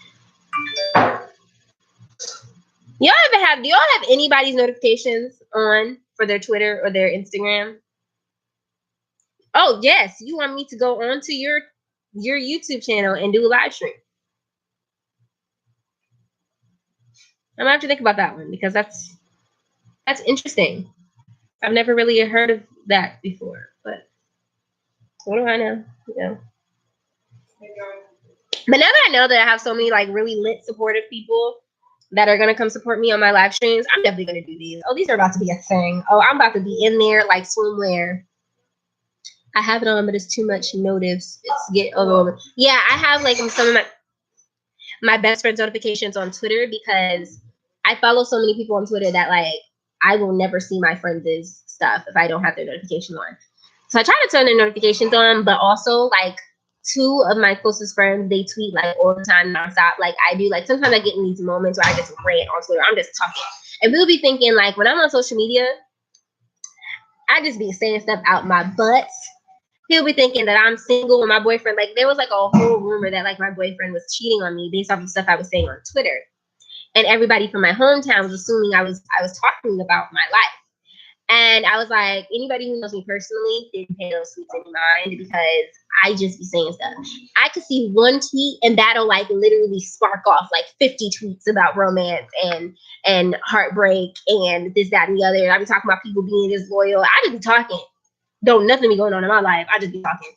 Do y'all have anybody's notifications on for their Twitter or their Instagram? Oh yes, you want me to go onto your YouTube channel and do a live stream? I'm gonna have to think about that one because that's interesting. I've never really heard of that before, but what do I know? Yeah. But now that I know that I have so many like really lit supportive people that are gonna come support me on my live streams, I'm definitely gonna do these. Oh, these are about to be a thing. Oh, I'm about to be in there like swimwear. I have it on, but it's too much notice. It's get overwhelming. Yeah, I have like some of my best friend's notifications on Twitter because I follow so many people on Twitter that like I will never see my friends' stuff if I don't have their notification on. So I try to turn their notifications on, but also like 2 of my closest friends, they tweet like all the time nonstop. Like I do, like sometimes I get in these moments where I just rant on Twitter. I'm just talking. And we'll be thinking like when I'm on social media, I just be saying stuff out my butt. He'll be thinking that I'm single with my boyfriend. Like there was like a whole rumor that like my boyfriend was cheating on me based off of stuff I was saying on Twitter. And everybody from my hometown was assuming I was talking about my life. And I was like, anybody who knows me personally didn't pay those sweets any mind because I just be saying stuff. I could see one tweet and that'll like literally spark off like 50 tweets about romance and heartbreak and this, that, and the other. I be talking about people being disloyal. I just be talking. Don't nothing be going on in my life. I just be talking.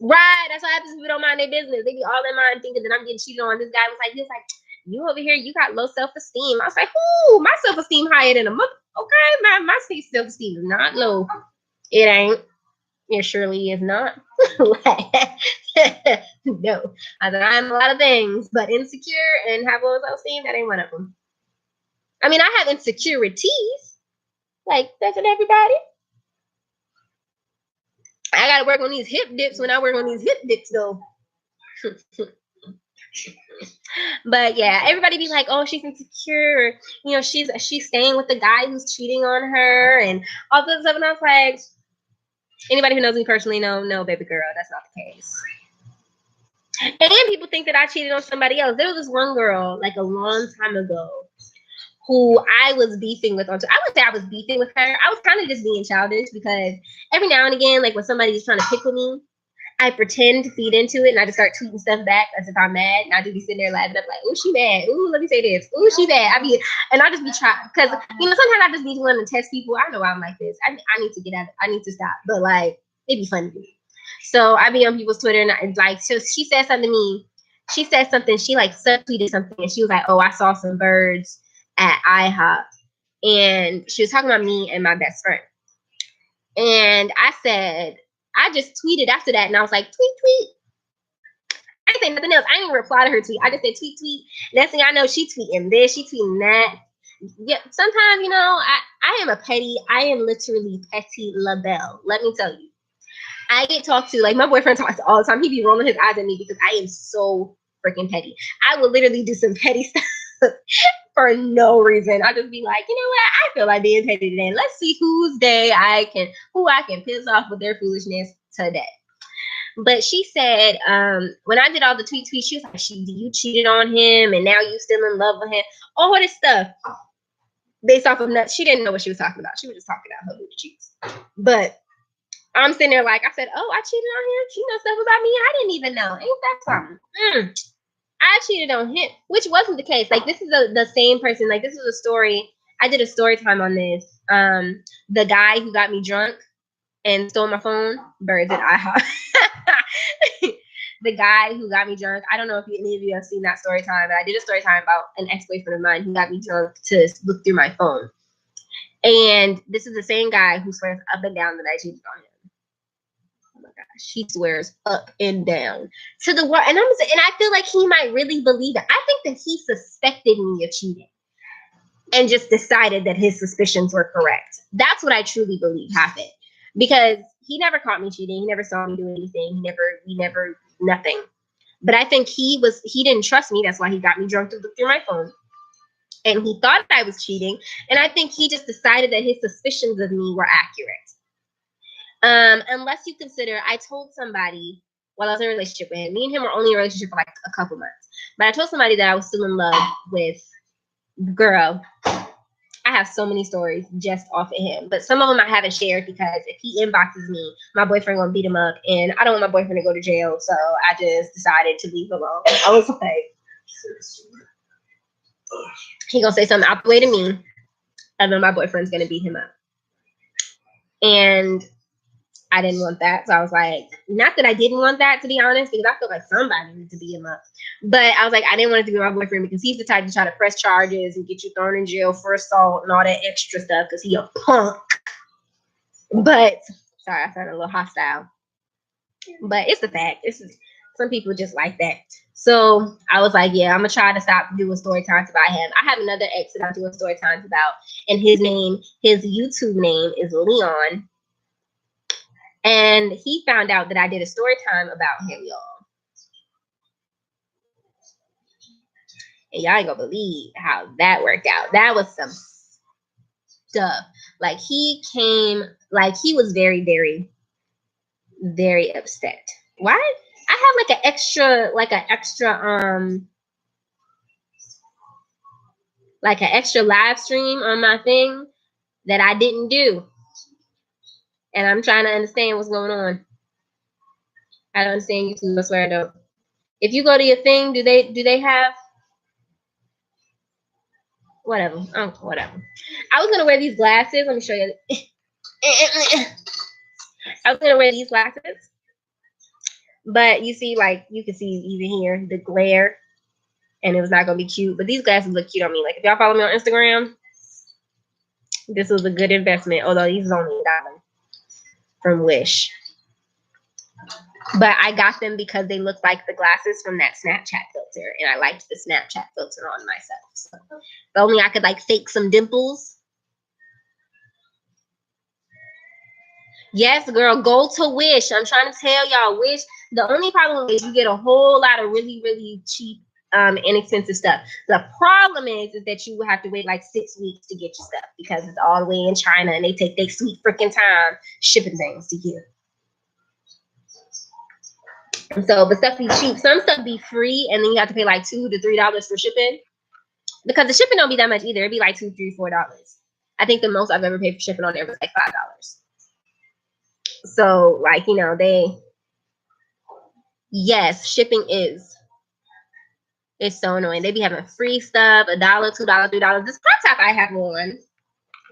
Right. That's what happens if people don't mind their business. They be all in mind thinking that I'm getting cheated on. This guy was like, you over here, you got low self-esteem. I was like, ooh, my self-esteem higher than a mother. Okay, my self-esteem is not low. It ain't. It surely is not. No. I said, I'm a lot of things, but insecure and have low self-esteem, that ain't one of them. I mean, I have insecurities. Like, that's in everybody. I gotta work on these hip dips when I work on these hip dips, though. But yeah, everybody be like, oh, she's insecure. You know, she's staying with the guy who's cheating on her and all this stuff. And I was like, anybody who knows me personally no, baby girl, that's not the case. And people think that I cheated on somebody else. There was this one girl, like a long time ago, who I was beefing with. I would say I was beefing with her. I was kind of just being childish because every now and again, like when somebody's trying to pick with me, I pretend to feed into it and I just start tweeting stuff back as if I'm mad. And I just be sitting there laughing. I'm like, oh, she mad. Ooh, let me say this. Ooh, she mad. I just be trying because sometimes I just be wanting to test people. I know why I'm like this. I need to get out. I need to stop. But like, it'd be fun to me. So I be on people's Twitter and like, so she said something to me. She said something. She like subtweeted something and she was like, oh, I saw some birds at IHOP. And she was talking about me and my best friend. And I said, I just tweeted after that and I was like, tweet. I didn't say nothing else. I didn't even reply to her tweet. I just said tweet. Next thing I know, she tweeting this, she tweeting that. Yeah, sometimes, I am literally petty labelle. Let me tell you. I get talked to, like my boyfriend talks all the time. He be rolling his eyes at me because I am so freaking petty. I will literally do some petty stuff for no reason. I just be like, you know what? I feel like being petty today. Let's see who I can piss off with their foolishness today. But she said, when I did all the tweets, she was like, you cheated on him and now you still in love with him. All this stuff based off of nuts. She didn't know what she was talking about. She was just talking about her booty cheeks. But I'm sitting there like, I said, oh, I cheated on him. She knows stuff about me I didn't even know. Ain't that something? I cheated on him, which wasn't the case. Like, this is the same person. Like, this is a story. I did a story time on this. The guy who got me drunk and stole my phone, birds at IHOP. The guy who got me drunk. I don't know if any of you have seen that story time, but I did a story time about an ex-boyfriend of mine who got me drunk to look through my phone. And this is the same guy who swears up and down that I cheated on him. Oh my gosh, he swears up and down to the world. And I feel like he might really believe it. I think that he suspected me of cheating and just decided that his suspicions were correct. That's what I truly believe happened. Because he never caught me cheating. He never saw me do anything. We never, nothing. But I think he didn't trust me. That's why he got me drunk to look through my phone. And he thought I was cheating. And I think he just decided that his suspicions of me were accurate. Unless you consider, I told somebody while I was in a relationship with him, me and him were only in a relationship for like a couple months. But I told somebody that I was still in love with the girl. I have so many stories just off of him, but some of them I haven't shared because if he inboxes me, my boyfriend gonna beat him up, and I don't want my boyfriend to go to jail, so I just decided to leave him alone. I was like, he gonna say something out the way to me, and then my boyfriend's gonna beat him up, and I didn't want that, so I was like, not that I didn't want that, to be honest, because I feel like somebody needs to beat him up. But I was like, I didn't want it to be my boyfriend because he's the type to try to press charges and get you thrown in jail for assault and all that extra stuff because he a punk. But sorry, I sounded a little hostile. But it's the fact. Some people just like that. So I was like, yeah, I'm gonna try to stop doing story times about him. I have another ex that I'm doing story times about, and his YouTube name is Leon. And he found out that I did a story time about him, y'all. And y'all ain't gonna believe how that worked out. That was some stuff. Like, he came, like, he was very, very, very upset. Why? I have like an extra live stream on my thing that I didn't do. And I'm trying to understand what's going on. I don't understand YouTube. I swear I don't. If you go to your thing, do they have whatever? Oh, whatever. I was gonna wear these glasses. Let me show you. I was gonna wear these glasses, but you see, like you can see even here the glare, and it was not gonna be cute. But these glasses look cute on me. Like if y'all follow me on Instagram, this was a good investment. Although these is only $1 from Wish. But I got them because they look like the glasses from that Snapchat filter, and I liked the Snapchat filter on myself. So if only I could like fake some dimples. Yes, girl, go to Wish. I'm trying to tell y'all, Wish. The only problem is you get a whole lot of really, really cheap, inexpensive stuff. The problem is that you will have to wait like 6 weeks to get your stuff because it's all the way in China, and they take their sweet freaking time shipping things to you. So, but stuff be cheap. Some stuff be free, and then you have to pay like $2 to $3 for shipping. Because the shipping don't be that much either. It'd be like $2, $3, $4. I think the most I've ever paid for shipping on there was like $5. So, like, you know, yes, shipping it's so annoying. They be having free stuff, $1, $2, $3. This crop top I have on.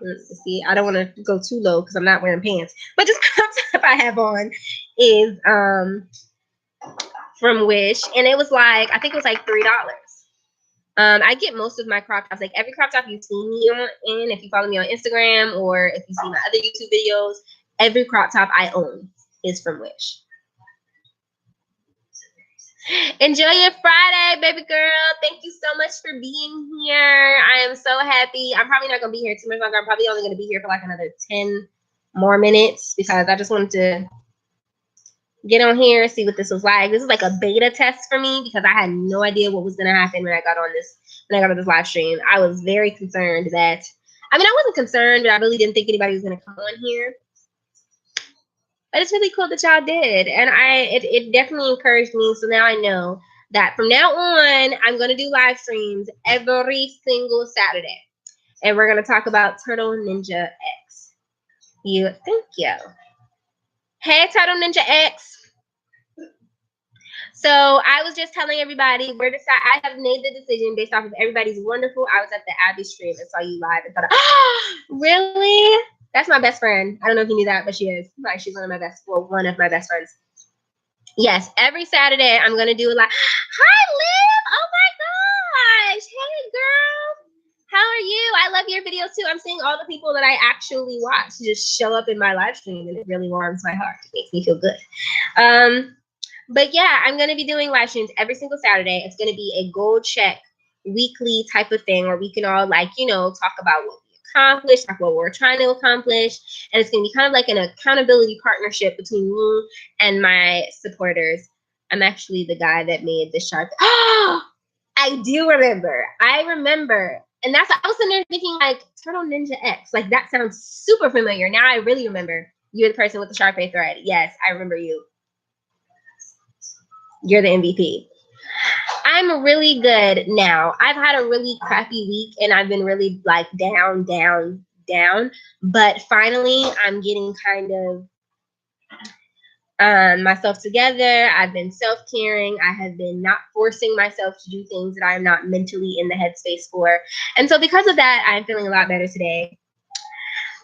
Let's see, I don't want to go too low because I'm not wearing pants. But this crop top I have on is from Wish, and it was like, I think it was like $3. I get most of my crop tops, like every crop top you see me on, in, if you follow me on Instagram or if you see my other YouTube videos, every crop top I own is from Wish. Enjoy your Friday, baby girl. Thank you so much for being here. I am so happy. I'm probably not going to be here too much longer. I'm probably only going to be here for like another 10 more minutes because I just wanted to get on here, see what this was like. This is like a beta test for me because I had no idea what was going to happen when I got on this live stream. I was very concerned that, I mean, I wasn't concerned, but I really didn't think anybody was going to come on here. But it's really cool that y'all did. And it definitely encouraged me. So now I know that from now on, I'm going to do live streams every single Saturday. And we're going to talk about Turtle Ninja X. Thank you. Hey, Turtle Ninja X. So I was just telling everybody I have made the decision based off of everybody's wonderful. I was at the LIvestream and saw you live and thought, oh, really? That's my best friend. I don't know if you knew that, but she is. Like, she's one of my best friends. Yes, every Saturday I'm gonna do a live. Hi, Liv. Oh my gosh. Hey, girl. How are you? I love your videos too. I'm seeing all the people that I actually watch just show up in my live stream, and it really warms my heart. It makes me feel good. But yeah, I'm going to be doing live streams every single Saturday. It's going to be a goal check weekly type of thing where we can all, like, you know, talk about what we accomplished, talk about what we're trying to accomplish. And it's going to be kind of like an accountability partnership between me and my supporters. I'm actually the guy that made the shark. Oh, I do remember. I remember. And that's, I was sitting there thinking like Turtle Ninja X. Like that sounds super familiar. Now I really remember. You're the person with the Sharpay thread. Yes, I remember you. You're the MVP. I'm really good now. I've had a really crappy week and I've been really like down. But finally, I'm getting kind of myself together. I've been self-caring. I have been not forcing myself to do things that I'm not mentally in the headspace for. And so because of that, I'm feeling a lot better today.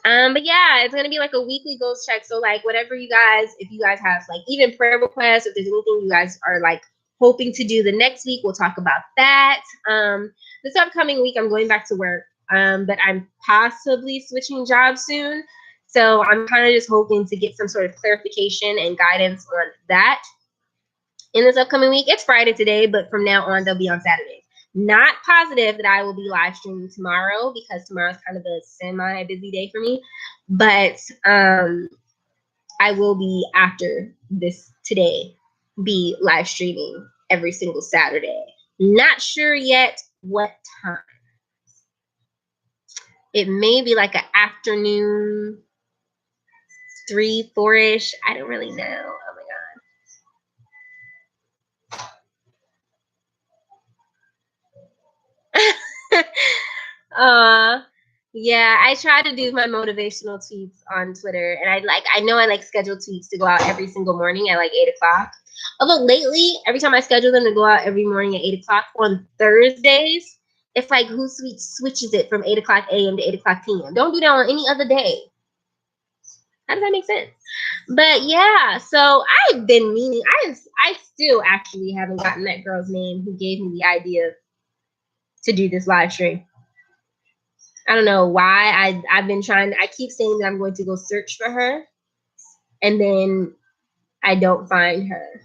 But yeah, it's gonna be like a weekly goals check. So like whatever you guys, if you guys have like even prayer requests, if there's anything you guys are like hoping to do the next week, we'll talk about that. This upcoming week, I'm going back to work, but I'm possibly switching jobs soon. So I'm kind of just hoping to get some sort of clarification and guidance on that in this upcoming week. It's Friday today, but from now on, they'll be on Saturdays. Not positive that I will be live streaming tomorrow because tomorrow's kind of a semi-busy day for me. But I will be after this today be live streaming every single Saturday. Not sure yet what time. It may be like an afternoon, 3, 4-ish. I don't really know. Oh my God. Yeah, I try to do my motivational tweets on Twitter, and I know I schedule tweets to go out every single morning at like 8 o'clock. Although lately, every time I schedule them to go out every morning at 8 o'clock on Thursdays, it's like Hootsuite switches it from 8 o'clock a.m. to 8 o'clock p.m. Don't do that on any other day. How does that make sense? But yeah, so I've been meaning, I still actually haven't gotten that girl's name who gave me the idea to do this live stream. I don't know why. I've been trying, I keep saying that I'm going to go search for her, and then I don't find her.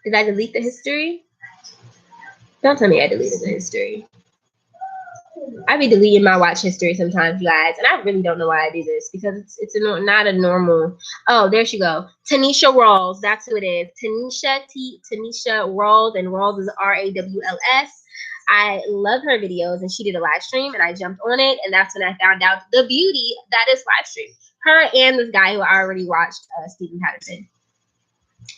Did I delete the history? Don't tell me I deleted the history. I be deleting my watch history sometimes, you guys, and I really don't know why I do this because it's not a normal. Oh, there she go. Tanisha Rawls, that's who it is. Tanisha Rawls, and Rawls is Rawls. I love her videos, and she did a live stream, and I jumped on it, and that's when I found out the beauty that is live stream. Her and this guy who I already watched, Stephen Patterson.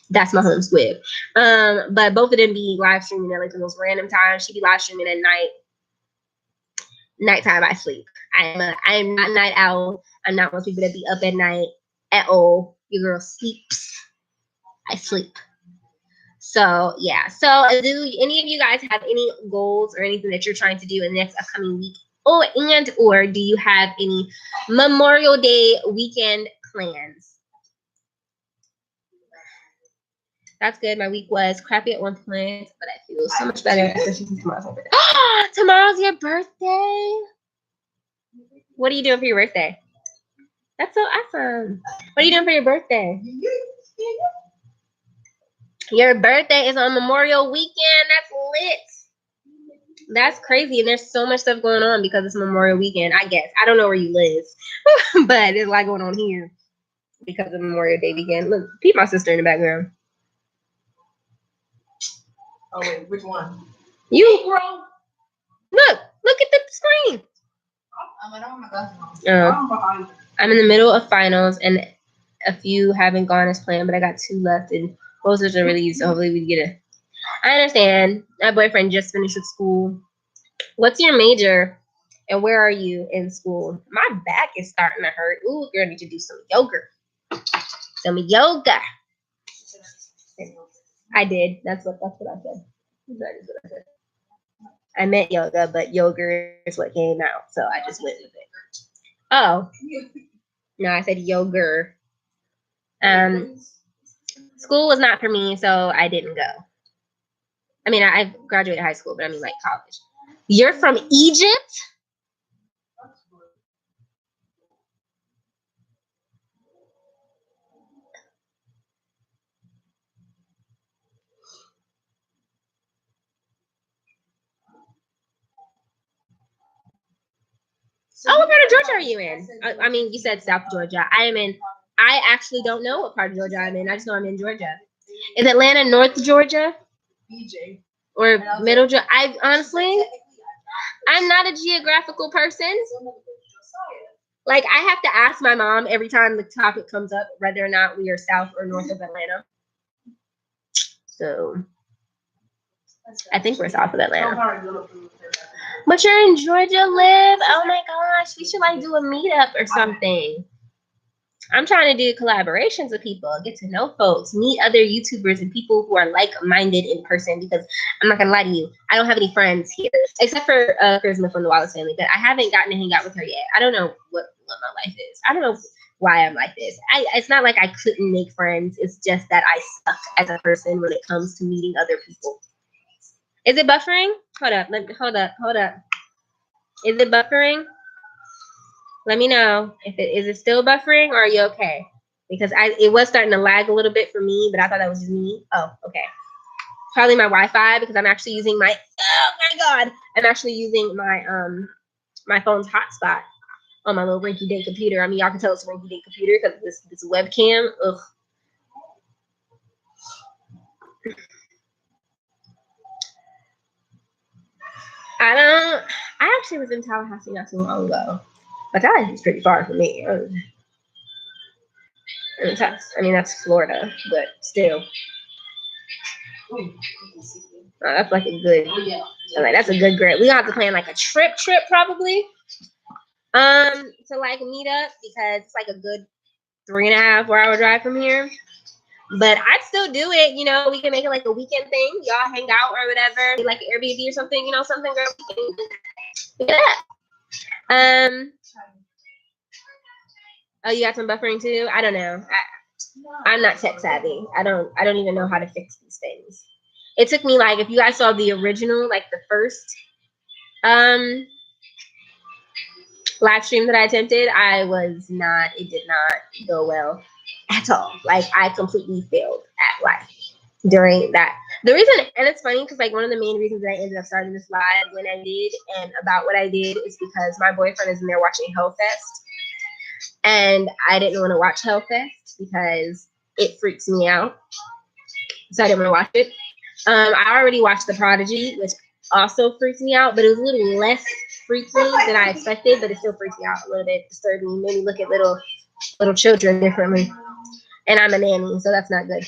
That's my home squib. But both of them be live streaming at like the most random times. She be live streaming at night. Nighttime, I sleep. I am not a night owl. I'm not one of those people that be up at night at all. Your girl sleeps. I sleep. So yeah. So do any of you guys have any goals or anything that you're trying to do in the next upcoming week? Or do you have any Memorial Day weekend plans? That's good. My week was crappy at one point, but I feel so much better, especially since tomorrow's my birthday. Tomorrow's your birthday. What are you doing for your birthday? That's so awesome. What are you doing for your birthday? Your birthday is on Memorial Weekend. That's lit. That's crazy. And there's so much stuff going on because it's Memorial Weekend, I guess. I don't know where you live, but there's a lot going on here because of Memorial Day weekend. Look, peep my sister in the background. Oh, wait, which one? You, bro. Look at the screen. I'm in the middle of finals, and a few haven't gone as planned, but I got 2 left, and most of them are released, so hopefully we get it. I understand. My boyfriend just finished with school. What's your major, and where are you in school? My back is starting to hurt. Ooh, girl, I need to do some yoga. Some yoga. I did. That's what I said. That is what I said. I meant yoga, but yoga is what came out, so I just went with it. Oh. No, I said yoga. School was not for me, so I didn't go. I mean, I graduated high school, but I mean like college. You're from Egypt? Oh, what part of Georgia are you in? I mean, you said South Georgia. I actually don't know what part of Georgia I'm in. I just know I'm in Georgia. Is Atlanta North Georgia? BJ. Or Middle Georgia? I'm not a geographical person. Like, I have to ask my mom every time the topic comes up whether or not we are south or north of Atlanta. So, I think we're south of Atlanta. But you're in Georgia, Liv? Oh my gosh, we should like do a meetup or something. I'm trying to do collaborations with people, get to know folks, meet other YouTubers and people who are like-minded in person, because I'm not gonna lie to you, I don't have any friends here except for Charisma from the Wallace family, but I haven't gotten to hang out with her yet. I don't know what my life is. I don't know why I'm like this. It's not like I couldn't make friends. It's just that I suck as a person when it comes to meeting other people. Is it buffering? Hold up. Is it buffering? Let me know if is it still buffering, or are you okay? Because it was starting to lag a little bit for me, but I thought that was just me. Oh, okay. Probably my Wi-Fi, because I'm actually using my my phone's hotspot on my little rinky-dink computer. I mean, y'all can tell it's a rinky-dink computer because this webcam. Ugh. I actually was in Tallahassee not too long ago. But Tallahassee is pretty far from me. I mean, that's Florida, but still. That's like a good. That's a good grade. We gonna have to plan like a trip probably. To like meet up, because it's like a good 3.5-4 hour drive from here. But I'd still do it. You know, we can make it like a weekend thing. Y'all hang out or whatever, like an Airbnb or something. You know, something girl. Yeah. Oh, you got some buffering too? I don't know. I'm not tech savvy. I don't even know how to fix these things. It took me like, if you guys saw the original, like the first live stream that I attempted, it did not go well at all. Like I completely failed at life during that. The reason, and it's funny because like one of the main reasons that I ended up starting this live when I did and about what I did is because my boyfriend is in there watching Hellfest. And I didn't want to watch Hellfest because it freaks me out. So I didn't want to watch it. I already watched The Prodigy, which also freaks me out, but it was a little less freaky than I expected, but it still freaks me out a little bit, disturbed me, made me look at little children differently. And I'm a nanny, so that's not good.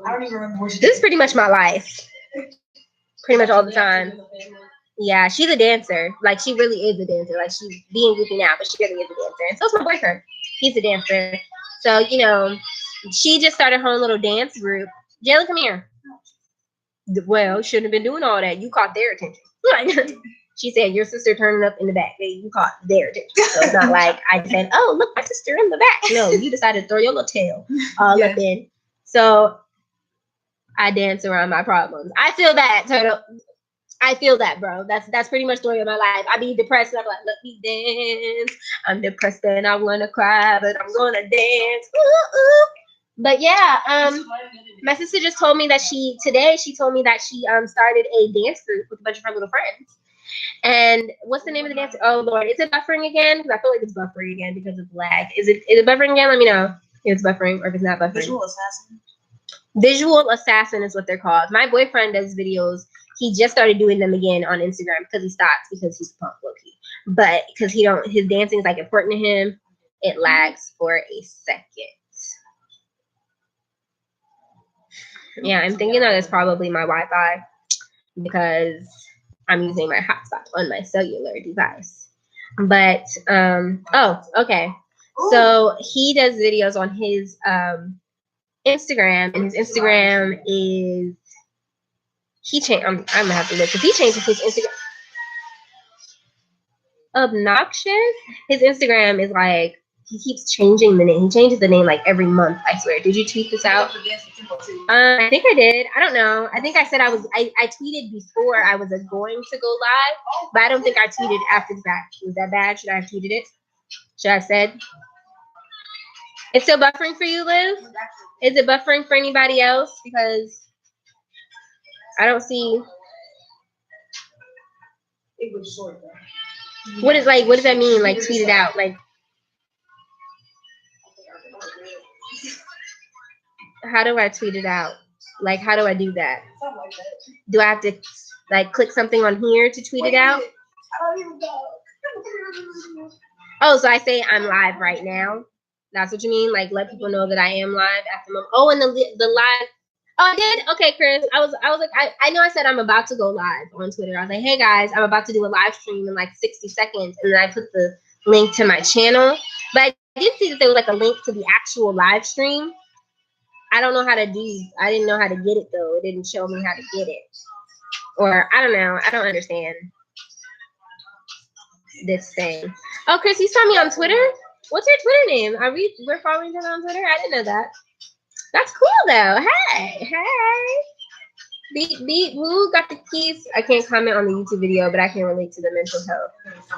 I don't even remember. This is pretty much my life. Pretty much all the time. Yeah, she's a dancer. Like, she really is a dancer. Like, she's being goofy now, but she really is a dancer. And so's my boyfriend. He's a dancer. So, you know, she just started her own little dance group. Jayla, come here. Well, shouldn't have been doing all that. You caught their attention. She said, your sister turning up in the back. You caught their attention. So it's not like I said, oh, look, my sister in the back. No, you decided to throw your little tail all up in. So I dance around my problems. I feel that, Turtle. I feel that, bro. That's pretty much the story of my life. I be depressed and I'm like, let me dance. I'm depressed and I wanna cry, but I'm gonna dance. Ooh, ooh. But yeah, my sister just told me that she told me that she started a dance group with a bunch of her little friends. And what's the name of the dance? Oh Lord, is it buffering again? Because I feel like it's buffering again because of lag. Is it buffering again? Let me know if it's buffering or if it's not buffering. Visual Assassin. Visual Assassin is what they're called. My boyfriend does videos. He just started doing them again on Instagram because he stopped because he's punk low-key. But because his dancing is like important to him, it lags for a second. Yeah, I'm thinking that it's probably my Wi-Fi because I'm using my hotspot on my cellular device. But oh, okay. So he does videos on his Instagram, and his Instagram is I'm gonna have to look because he changes his Instagram. Obnoxious. His Instagram is like he keeps changing the name. He changes the name like every month. I swear. Did you tweet this out? I think I did. I don't know. I think I said I tweeted before I was going to go live, but I don't think I tweeted after the fact. Was that bad? Should I have tweeted it? Should I have said? It's still buffering for you, Liv? Is it buffering for anybody else? Because I don't see. It was short though. What does that mean? Like tweet it out. Like how do I tweet it out? Like how do I do that? Something like that. Do I have to like click something on here to tweet it out? I don't even know. Oh, so I say I'm live right now. That's what you mean? Like let people know that I am live at the moment. Oh, and the live. Oh, I did? Okay, Chris. I was like, I know I said I'm about to go live on Twitter. I was like, hey guys, I'm about to do a live stream in like 60 seconds. And then I put the link to my channel. But I did see that there was like a link to the actual live stream. I don't know how to I didn't know how to get it though. It didn't show me how to get it. Or I don't know. I don't understand this thing. Oh, Chris, you saw me on Twitter? What's your Twitter name? We're following each other on Twitter? I didn't know that. That's cool though. Hey. Beat who got the keys? I can't comment on the YouTube video, but I can relate to the mental health.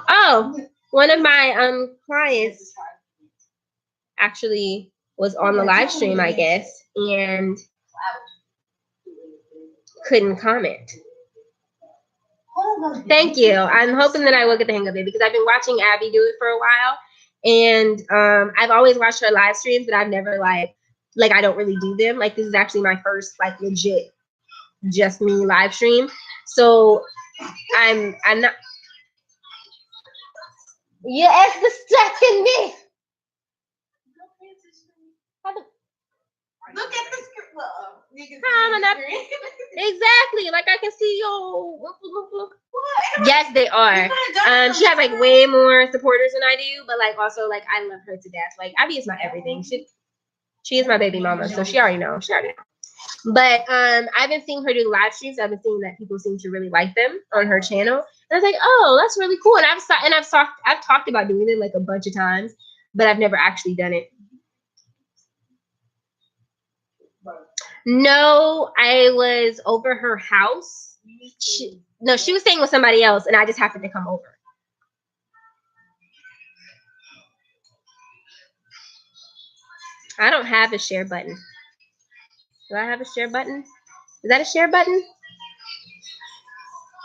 Oh, one of my clients actually was on the live stream, I guess, and couldn't comment. Thank you. I'm hoping that I will get the hang of it because I've been watching Abby do it for a while, and I've always watched her live streams, but I've never like I don't really do them. Like this is actually my first like legit just me live stream. So I'm not. Yes, the second me. Look at the script. How am I not? Exactly. Like I can see your. Yes, they are. She has like way more supporters than I do, but like also like I love her to death. Like Abby is my everything. She is my baby mama, so she already knows. She already knows. But I've been seeing her do live streams. I've been seeing that people seem to really like them on her channel, and I was like, oh, that's really cool. And I've talked about doing it like a bunch of times, but I've never actually done it. No, I was over her house. She was staying with somebody else, and I just happened to come over. I don't have a share button. Do I have a share button? Is that a share button?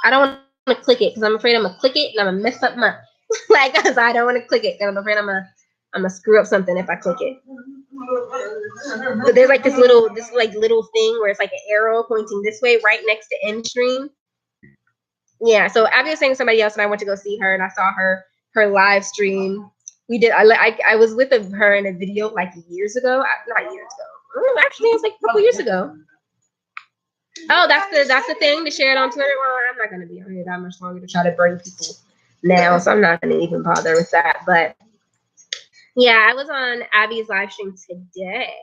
I don't want to click it because I'm afraid I'm gonna click it and I'm gonna mess up my like. Cause I don't want to click it because I'm afraid I'm gonna screw up something if I click it. But there's like this little thing where it's like an arrow pointing this way, right next to end stream. Yeah. So Abby was saying somebody else, and I went to go see her, and I saw her live stream. We did. I was with her in a video like years ago. Not years ago. Actually, it was like a couple years ago. Oh, that's the thing to share it on Twitter. Well, I'm not gonna be on here that much longer to try to bring people now, so I'm not gonna even bother with that. But yeah, I was on Abby's live stream today.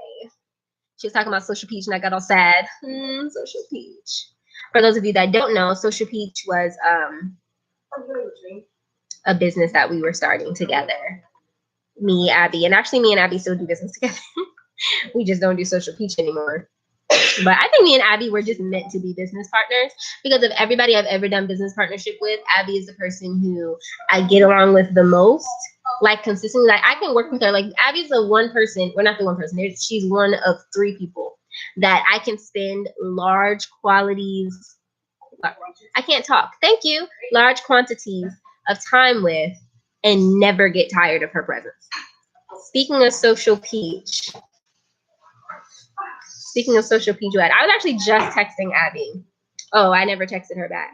She was talking about Social Peach, and I got all sad. Social Peach. For those of you that don't know, Social Peach was a business that we were starting together. Me, Abby, and actually me and Abby still do business together. We just don't do Social Peach anymore. But I think me and Abby were just meant to be business partners because of everybody I've ever done business partnership with. Abby is the person who I get along with the most, like consistently. Like I can work with her. Like Abby's the one person, well, not the one person. She's one of 3 people that I can spend large quantities. I can't talk. Thank you. Large quantities of time with and never get tired of her presence. Speaking of Social Peach. I was actually just texting Abby. Oh, I never texted her back.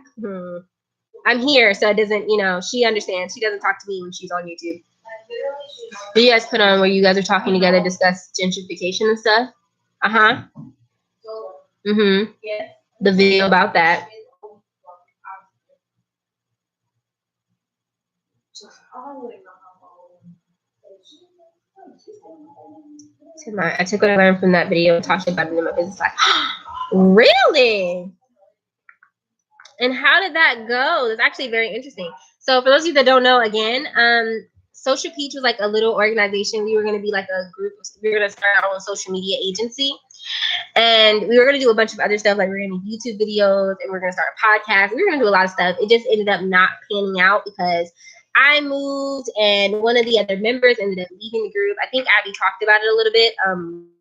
I'm here, so it doesn't, she understands. She doesn't talk to me when she's on YouTube. Did you guys put on where you guys are talking together, discuss gentrification and stuff? Uh-huh. Mm-hmm. The video about that. I took what I learned from that video and talked about it in my business life. Really? And how did that go? It's actually very interesting. So for those of you that don't know, again, Social Peach was like a little organization. We were going to be like a group. We were going to start our own social media agency. And we were going to do a bunch of other stuff. Like we were going to do YouTube videos and we were going to start a podcast. We were going to do a lot of stuff. It just ended up not panning out because I moved and one of the other members ended up leaving the group. I think Abby talked about it a little bit.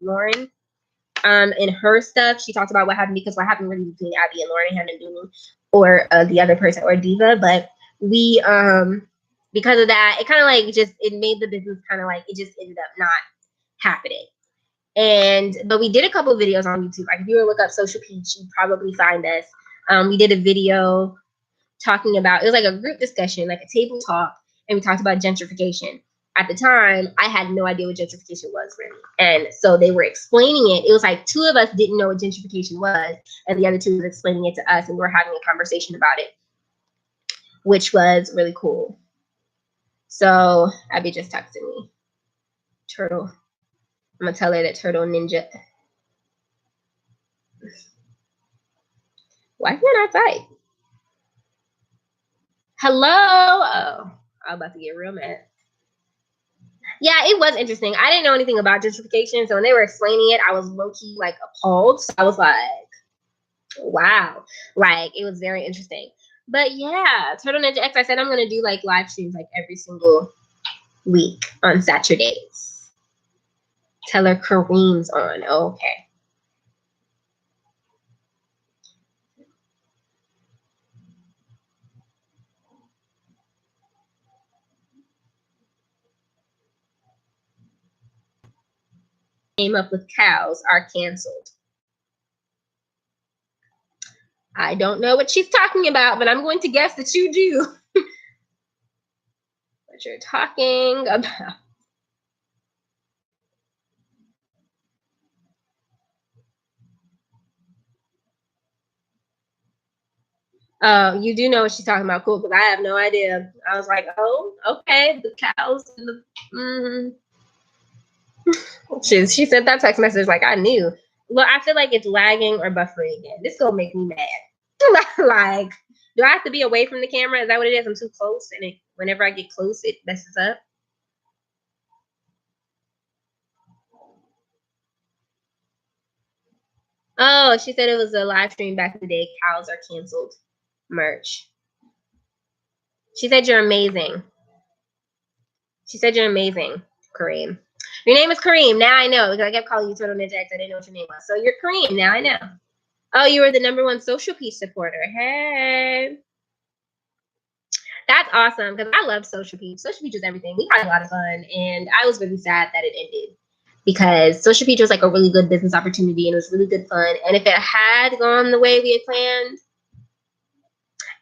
Lauren. In her stuff, she talked about what happened really between Abby and Lauren hadn't been or the other person or Diva, but we because of that, it kind of like it made the business kind of like it just ended up not happening. But we did a couple of videos on YouTube. Like if you were to look up Social Peach, you'd probably find us. We did a video talking about, it was like a group discussion, like a table talk, and we talked about gentrification. At the time, I had no idea what gentrification was really. And so they were explaining it. It was like 2 of us didn't know what gentrification was, and the other 2 were explaining it to us, and we were having a conversation about it, which was really cool. So Abby just texted me. Turtle. I'm going to tell her that Turtle Ninja. Why can't I type? Hello? Oh, I'm about to get real mad. Yeah, it was interesting. I didn't know anything about gentrification, so when they were explaining it, I was low-key like appalled. So I was like, wow. Like it was very interesting. But yeah, Turtle Ninja X, I said I'm gonna do like live streams like every single week on Saturdays. Tell her Kareem's on. Okay. Came up with cows are canceled. I don't know what she's talking about, but I'm going to guess that you do. What you're talking about. Oh, you do know what she's talking about. Cool, because I have no idea. I was like, oh, okay, the cows and the. She sent that text message like I knew. Look, I feel like it's lagging or buffering again. This gonna make me mad. Like, do I have to be away from the camera? Is that what it is? I'm too close, and whenever I get close, it messes up. Oh, she said it was a live stream back in the day. Cows are canceled. Merch. She said you're amazing. She said you're amazing, Kareem. Your name is Kareem. Now I know because I kept calling you Turtle Ninja X. I didn't know what your name was. So you're Kareem. Now I know. Oh, you were the #1 Social Peach supporter. Hey. That's awesome because I love Social Peach. Social Peach was everything. We had a lot of fun, and I was really sad that it ended because Social Peach was like a really good business opportunity and it was really good fun. And if it had gone the way we had planned,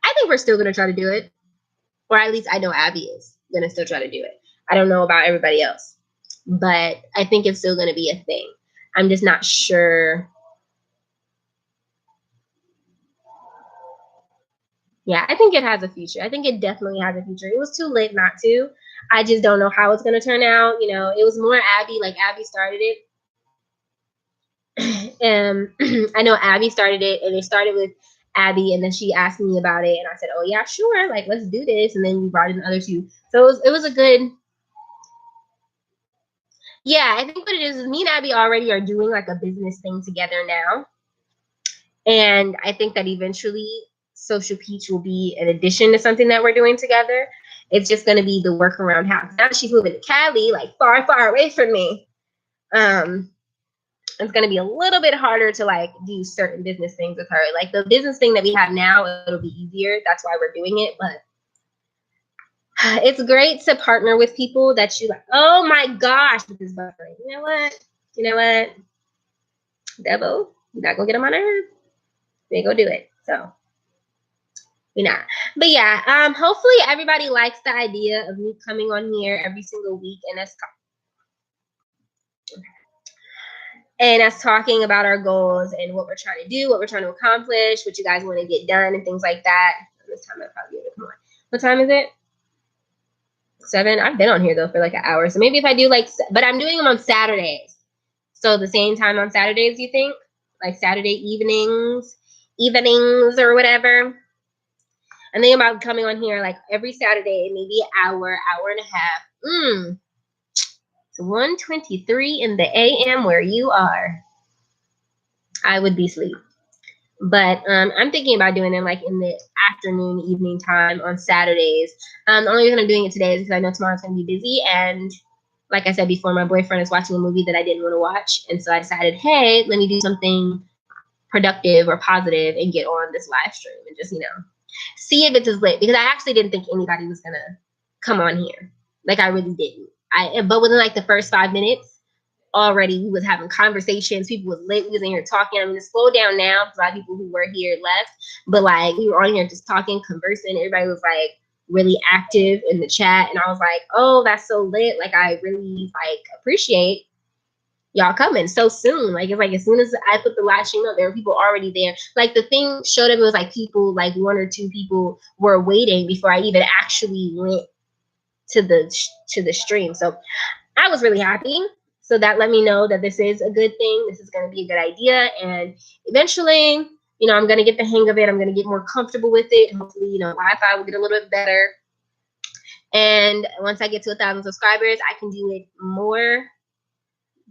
I think we're still going to try to do it. Or at least I know Abby is going to still try to do it. I don't know about everybody else, but I think it's still going to be a thing. I'm just not sure. Yeah, I think it has a future. I think it definitely has a future. It was too late not to. I just don't know how it's going to turn out. You know, it was more Abby, like Abby started it. I know Abby started it, and it started with Abby, and then she asked me about it, and I said, "Oh yeah, sure, like let's do this." And then we brought in the other two, so it was a good. Yeah, I think what it is me and Abby already are doing like a business thing together now, and I think that eventually Social Peach will be an addition to something that we're doing together. It's just going to be the workaround house. Now she's moving to Cali, like far, far away from me. It's going to be a little bit harder to like do certain business things with her. Like the business thing that we have now, it'll be easier. That's why we're doing it. But it's great to partner with people that you like. Oh my gosh, this is buffering. You know what? You know what? Devil, you're not gonna get on my nerve. They go do it. So you're not. But yeah, hopefully everybody likes the idea of me coming on here every single week and us talking about our goals and what we're trying to do, what we're trying to accomplish, what you guys want to get done, and things like that. This time I'll probably be able to come on. What time is it? 7. I've been on here though for like an hour, so maybe if I do like, but I'm doing them on Saturdays. So the same time on Saturdays, you think? Like Saturday evenings or whatever. I'm thinking about coming on here like every Saturday, maybe an hour, hour and a half. It's 1:23 in the a.m. where you are. I would be asleep. But I'm thinking about doing them like in the afternoon, evening time on Saturdays. The only reason I'm doing it today is because I know tomorrow's going to be busy. And like I said before, my boyfriend is watching a movie that I didn't want to watch. And so I decided, hey, let me do something productive or positive and get on this live stream and just, see if it's as lit. Because I actually didn't think anybody was going to come on here. Like I really didn't. But within like the first 5 minutes, already we was having conversations. People was lit. We was in here talking. I mean, it's slowed down now. A lot of people who were here left, but like we were on here just talking, conversing. Everybody was like really active in the chat, and I was like, oh, that's so lit. Like I really like appreciate y'all coming so soon. Like it's like as soon as I put the live stream up, there were people already there. Like the thing showed up, it was like people, like 1 or 2 people were waiting before I even actually went to the stream. So I was really happy. So that let me know that this is a good thing. This is going to be a good idea. And eventually, I'm going to get the hang of it. I'm going to get more comfortable with it. Hopefully, Wi-Fi will get a little bit better. And once I get to 1,000 subscribers, I can do it more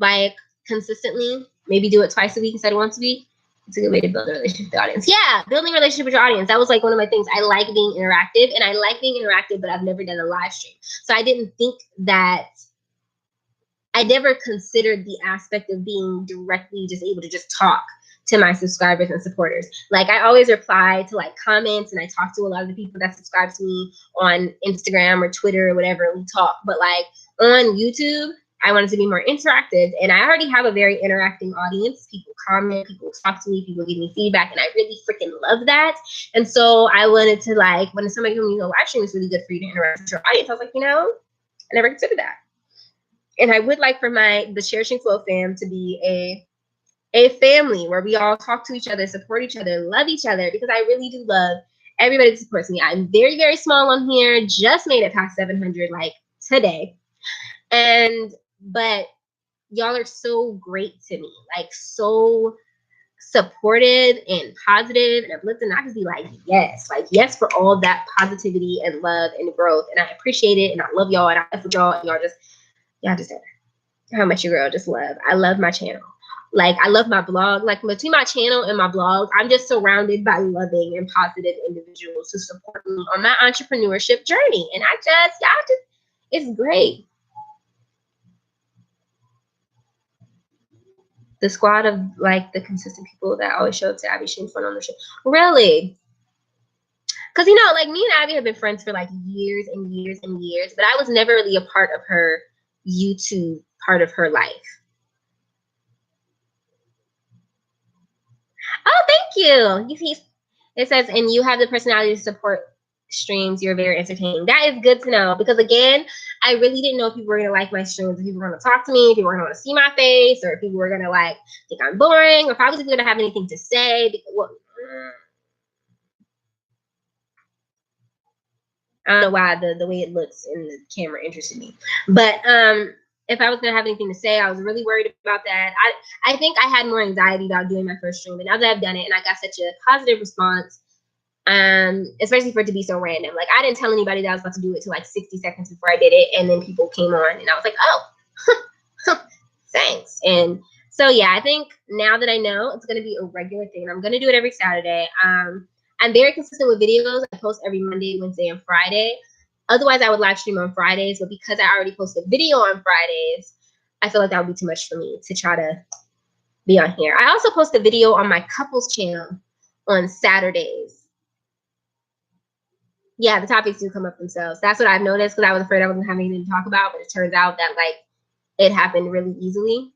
like consistently. Maybe do it twice a week instead of once a week. It's a good way to build a relationship with the audience. Yeah, building a relationship with your audience. That was like one of my things. I like being interactive, and I like being interactive, but I've never done a live stream. So I didn't think that I never considered the aspect of being directly just able to just talk to my subscribers and supporters. Like I always reply to like comments, and I talk to a lot of the people that subscribe to me on Instagram or Twitter or whatever, and we talk. But like on YouTube, I wanted to be more interactive, and I already have a very interacting audience. People comment, people talk to me, people give me feedback, and I really freaking love that. And so I wanted to like, when somebody told me, live stream is really good for you to interact with your audience, I was like, I never considered that. And I would like for the Cherishing Flow fam to be a family where we all talk to each other, support each other, love each other, because I really do love everybody that supports me. I'm very, very small on here. Just made it past 700 like today. But y'all are so great to me. Like so supportive and positive and uplifting. I just be like yes for all that positivity and love and growth. And I appreciate it. And I love y'all. And I love y'all. And y'all just how much your girl just love. I love my channel. Like I love my blog. Like between my channel and my blog, I'm just surrounded by loving and positive individuals who support me on my entrepreneurship journey. And it's great. The squad of like the consistent people that always show up to Abby Sheen fun on the show. Really? Because like me and Abby have been friends for like years and years and years, but I was never really a part of her YouTube part of her life. Oh, thank you. It says, and you have the personality to support streams. You're very entertaining. That is good to know because again, I really didn't know if people were gonna like my streams, if people were gonna talk to me, if people were gonna see my face, or if people were gonna like think I'm boring, or if I was gonna have anything to say. I don't know why the way it looks in the camera interested me, but if I was gonna have anything to say, I was really worried about that. I think I had more anxiety about doing my first stream, and now that I've done it and I got such a positive response, especially for it to be so random. Like I didn't tell anybody that I was about to do it till like 60 seconds before I did it, and then people came on, and I was like, oh, thanks. And so yeah, I think now that I know, it's gonna be a regular thing. I'm gonna do it every Saturday. I'm very consistent with videos. I post every Monday, Wednesday, and Friday. Otherwise, I would live stream on Fridays, but because I already post a video on Fridays, I feel like that would be too much for me to try to be on here. I also post a video on my couples channel on Saturdays. Yeah, the topics do come up themselves. That's what I've noticed because I was afraid I wasn't having anything to talk about, but it turns out that like it happened really easily.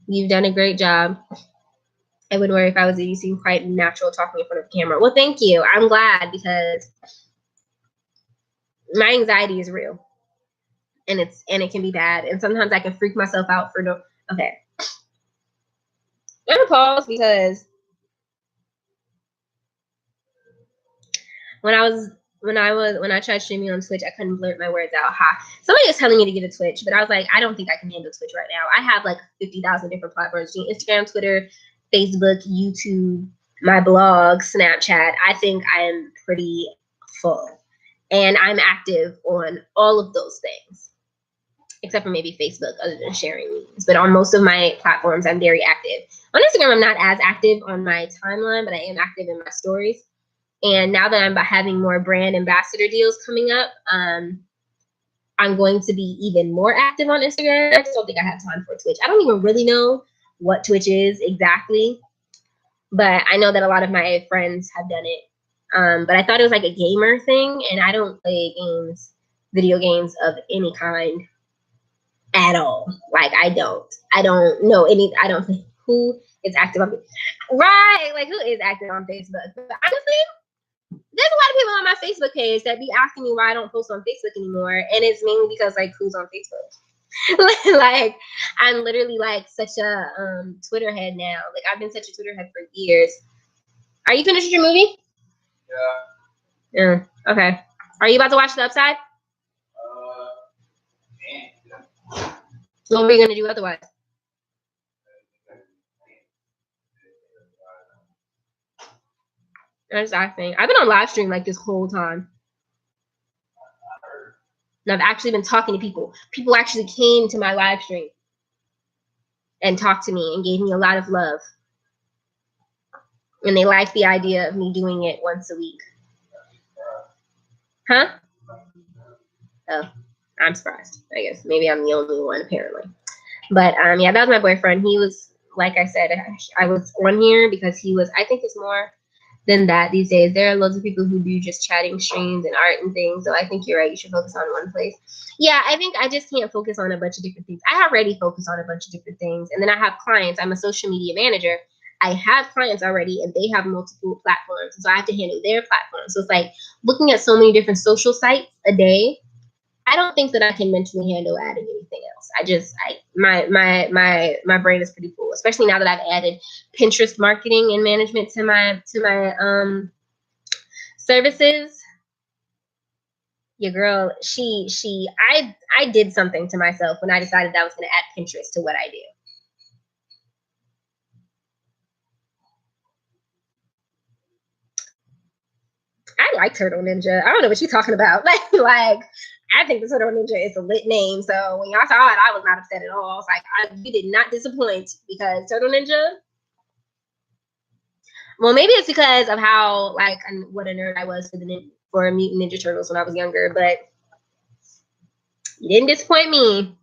You've done a great job. I wouldn't worry if I was you. You seem quite natural talking in front of the camera. Well, thank you. I'm glad because my anxiety is real. And it can be bad. And sometimes I can freak myself out for no okay. I'm gonna pause because when I tried streaming on Twitch, I couldn't blurt my words out. Somebody was telling me to get a Twitch, but I was like, I don't think I can handle Twitch right now. I have like 50,000 different platforms: Instagram, Twitter, Facebook, YouTube, my blog, Snapchat. I think I am pretty full, and I'm active on all of those things, except for maybe Facebook, other than sharing memes. But on most of my platforms, I'm very active. On Instagram, I'm not as active on my timeline, but I am active in my stories. And now that I'm having more brand ambassador deals coming up, I'm going to be even more active on Instagram. I just don't think I have time for Twitch. I don't even really know what Twitch is exactly, but I know that a lot of my friends have done it. But I thought it was like a gamer thing, and I don't play games, video games of any kind at all. Like I don't know any. I don't think who is active on right. Like who is active on Facebook? But honestly, there's a lot of people on my Facebook page that be asking me why I don't post on Facebook anymore, and it's mainly because like who's on Facebook? Like I'm literally like such a Twitter head now. Like I've been such a Twitter head for years. Are you finished with your movie? Yeah. Okay. Are you about to watch The Upside? What were you gonna do otherwise? That's acting. I've been on live stream like this whole time. And I've actually been talking to people. People actually came to my live stream and talked to me and gave me a lot of love. And they liked the idea of me doing it once a week. Huh? Oh, I'm surprised. I guess maybe I'm the only one apparently. But yeah, that was my boyfriend. He was, like I said, I was on here because he was, I think it's more than that these days. There are loads of people who do just chatting streams and art and things. So I think you're right. You should focus on one place. Yeah, I think I just can't focus on a bunch of different things. I already focus on a bunch of different things. And then I have clients. I'm a social media manager. I have clients already and they have multiple platforms. So I have to handle their platforms. So it's like looking at so many different social sites a day. I don't think that I can mentally handle adding anything anything else. My brain is pretty full, especially now that I've added Pinterest marketing and management to my services. Your girl, I did something to myself when I decided that I was going to add Pinterest to what I do. I like Turtle Ninja. I don't know what you're talking about. Like I think the Turtle Ninja is a lit name. So when y'all saw it, I was not upset at all. I was like, you did not disappoint, because Turtle Ninja. Well, maybe it's because of how what a nerd I was for Mutant Ninja Turtles when I was younger, but you didn't disappoint me.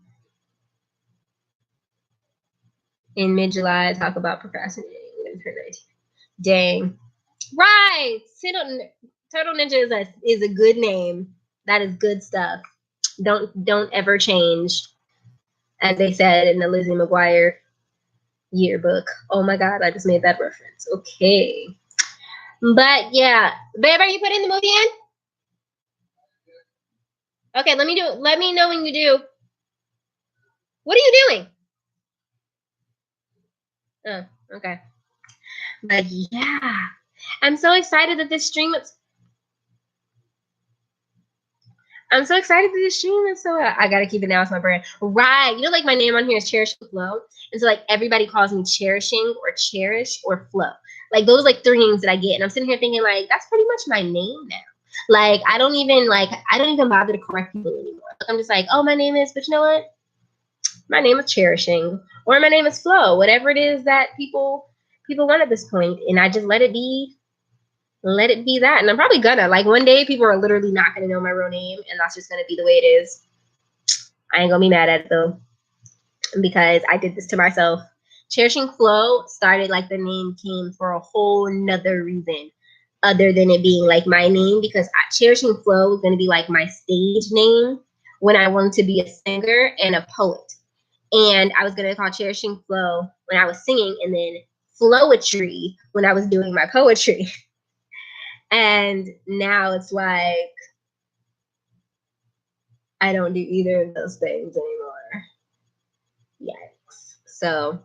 In mid-July, talk about procrastinating. Dang. Right. Turtle Ninja is a good name. That is good stuff. Don't ever change, as they said in the Lizzie McGuire yearbook. Oh my God, I just made that reference. Okay. But yeah. Babe, are you putting the movie in? Okay, let me know when you do. What are you doing? Oh, okay. But yeah. I'm so excited that this stream is so I gotta keep it now. It's my brand. Right. You know, like my name on here is Cherishing Flow. And so like everybody calls me Cherishing or Cherish or Flow. Like those like three names that I get. And I'm sitting here thinking like that's pretty much my name now. Like I don't even bother to correct people anymore. Like, I'm just like, oh, my name is, but you know what? My name is Cherishing, or my name is Flow, whatever it is that people want at this point. And I just let it be that. And I'm probably gonna, like, one day people are literally not gonna know my real name, and that's just gonna be the way it is. I ain't gonna be mad at it though, because I did this to myself. Cherishing Flow started, like, the name came for a whole nother reason other than it being like my name, because Cherishing Flow was gonna be like my stage name when I wanted to be a singer and a poet. And I was gonna call Cherishing Flow when I was singing, and then Flowetry when I was doing my poetry. And now it's like I don't do either of those things anymore. Yikes. So,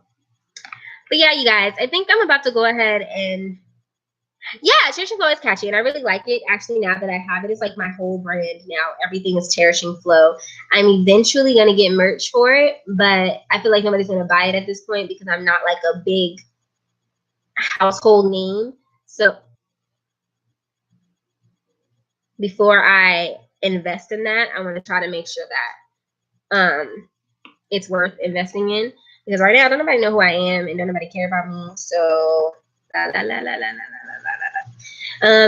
but yeah, you guys, I think I'm about to go ahead and Cherishing Flow is catchy, and I really like it. Actually, now that I have it, it's like my whole brand now. Everything is Cherishing Flow. I'm eventually gonna get merch for it, but I feel like nobody's gonna buy it at this point because I'm not like a big household name. So before I invest in that, I want to try to make sure that it's worth investing in, because right now don't nobody know who I am and don't nobody care about me. So don't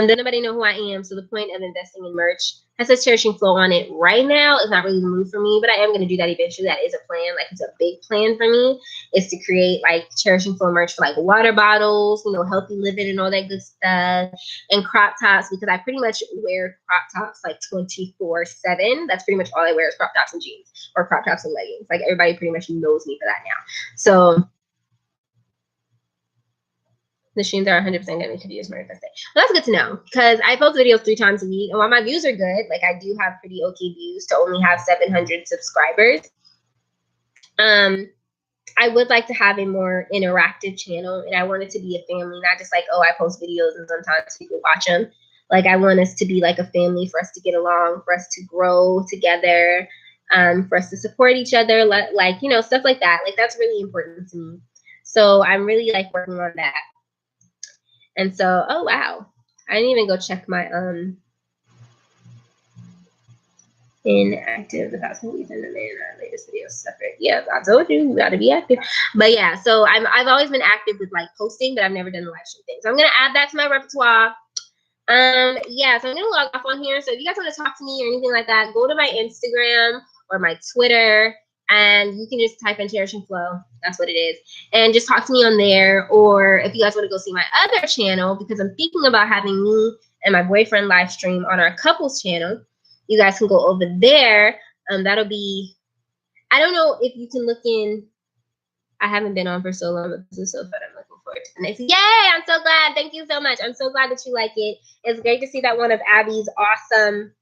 nobody know who I am. So the point of investing in merch has says Cherishing Flow on it right now is not really the move for me, but I am going to do that eventually. That is a plan. Like, it's a big plan for me, is to create like Cherishing Flow merch for like water bottles, healthy living and all that good stuff, and crop tops, because I pretty much wear crop tops like 24/7. That's pretty much all I wear is crop tops and jeans, or crop tops and leggings. Like, everybody pretty much knows me for that now. So the streams are 100% going to be continuous Thursday. Well, that's good to know, because I post videos 3 times a week, and while my views are good, like I do have pretty okay views to only have 700 subscribers. I would like to have a more interactive channel, and I want it to be a family, not just like, oh, I post videos and sometimes people watch them. Like, I want us to be like a family, for us to get along, for us to grow together, for us to support each other, like, stuff like that. Like, that's really important to me. So I'm really like working on that. And so, oh wow, I didn't even go check my inactive the past week and then our latest video separate. Yeah, I told you gotta be active. But yeah, so I've always been active with like posting, but I've never done the live stream thing. So I'm gonna add that to my repertoire. Yeah, so I'm gonna log off on here. So if you guys want to talk to me or anything like that, go to my Instagram or my Twitter, and you can just type in Cherishing Flow. That's what it is. And just talk to me on there. Or if you guys want to go see my other channel, because I'm thinking about having me and my boyfriend live stream on our couples channel, you guys can go over there. That'll be, I don't know if you can look in. I haven't been on for so long, but this is so fun. I'm looking forward to the next. Yay! I'm so glad. Thank you so much. I'm so glad that you like it. It's great to see that one of Abby's awesome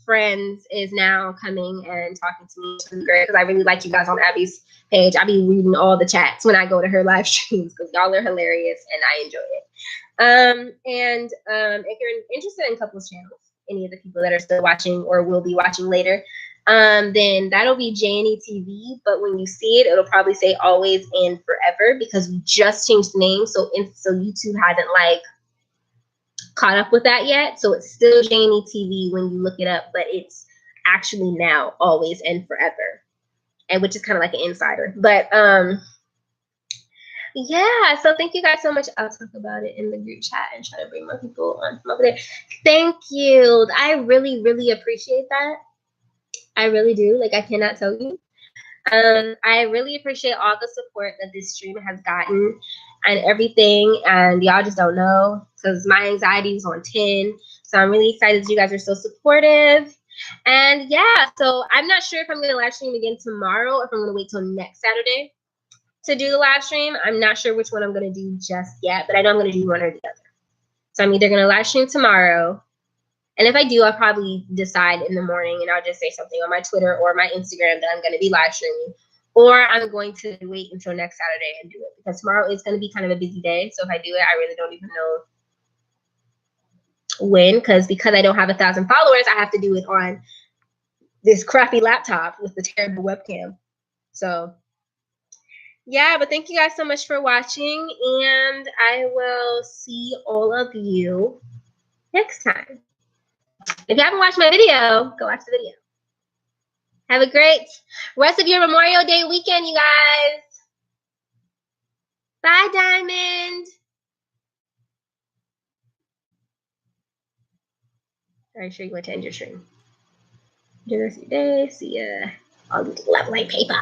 friends is now coming and talking to me, which is great because I really like you guys on Abby's page. I be reading all the chats when I go to her live streams because y'all are hilarious and I enjoy it. If you're interested in couples channels, any of the people that are still watching or will be watching later, then that'll be JNE TV. But when you see it, it'll probably say always and forever because we just changed the name. So YouTube hasn't like caught up with that yet. So it's still JNE TV when you look it up, but it's actually now always and forever. And which is kind of like an insider. But yeah, so thank you guys so much. I'll talk about it in the group chat and try to bring more people on from over there. Thank you. I really, really appreciate that. I really do. Like, I cannot tell you. I really appreciate all the support that this stream has gotten and everything. And y'all just don't know because my anxiety is on 10. So I'm really excited that you guys are so supportive. And yeah, so I'm not sure if I'm going to live stream again tomorrow or if I'm going to wait till next Saturday to do the live stream. I'm not sure which one I'm going to do just yet, but I know I'm going to do one or the other. So I'm either going to live stream tomorrow. And if I do, I'll probably decide in the morning and I'll just say something on my Twitter or my Instagram that I'm going to be live streaming. Or I'm going to wait until next Saturday and do it because tomorrow is going to be kind of a busy day. So if I do it, I really don't even know when because I don't have 1,000 followers, I have to do it on this crappy laptop with the terrible webcam. So yeah, but thank you guys so much for watching and I will see all of you next time. If you haven't watched my video, go watch the video. Have a great rest of your Memorial Day weekend, you guys. Bye, Diamond. Are you sure you want to end your stream? Enjoy the rest of your day. See ya. All these lovely people.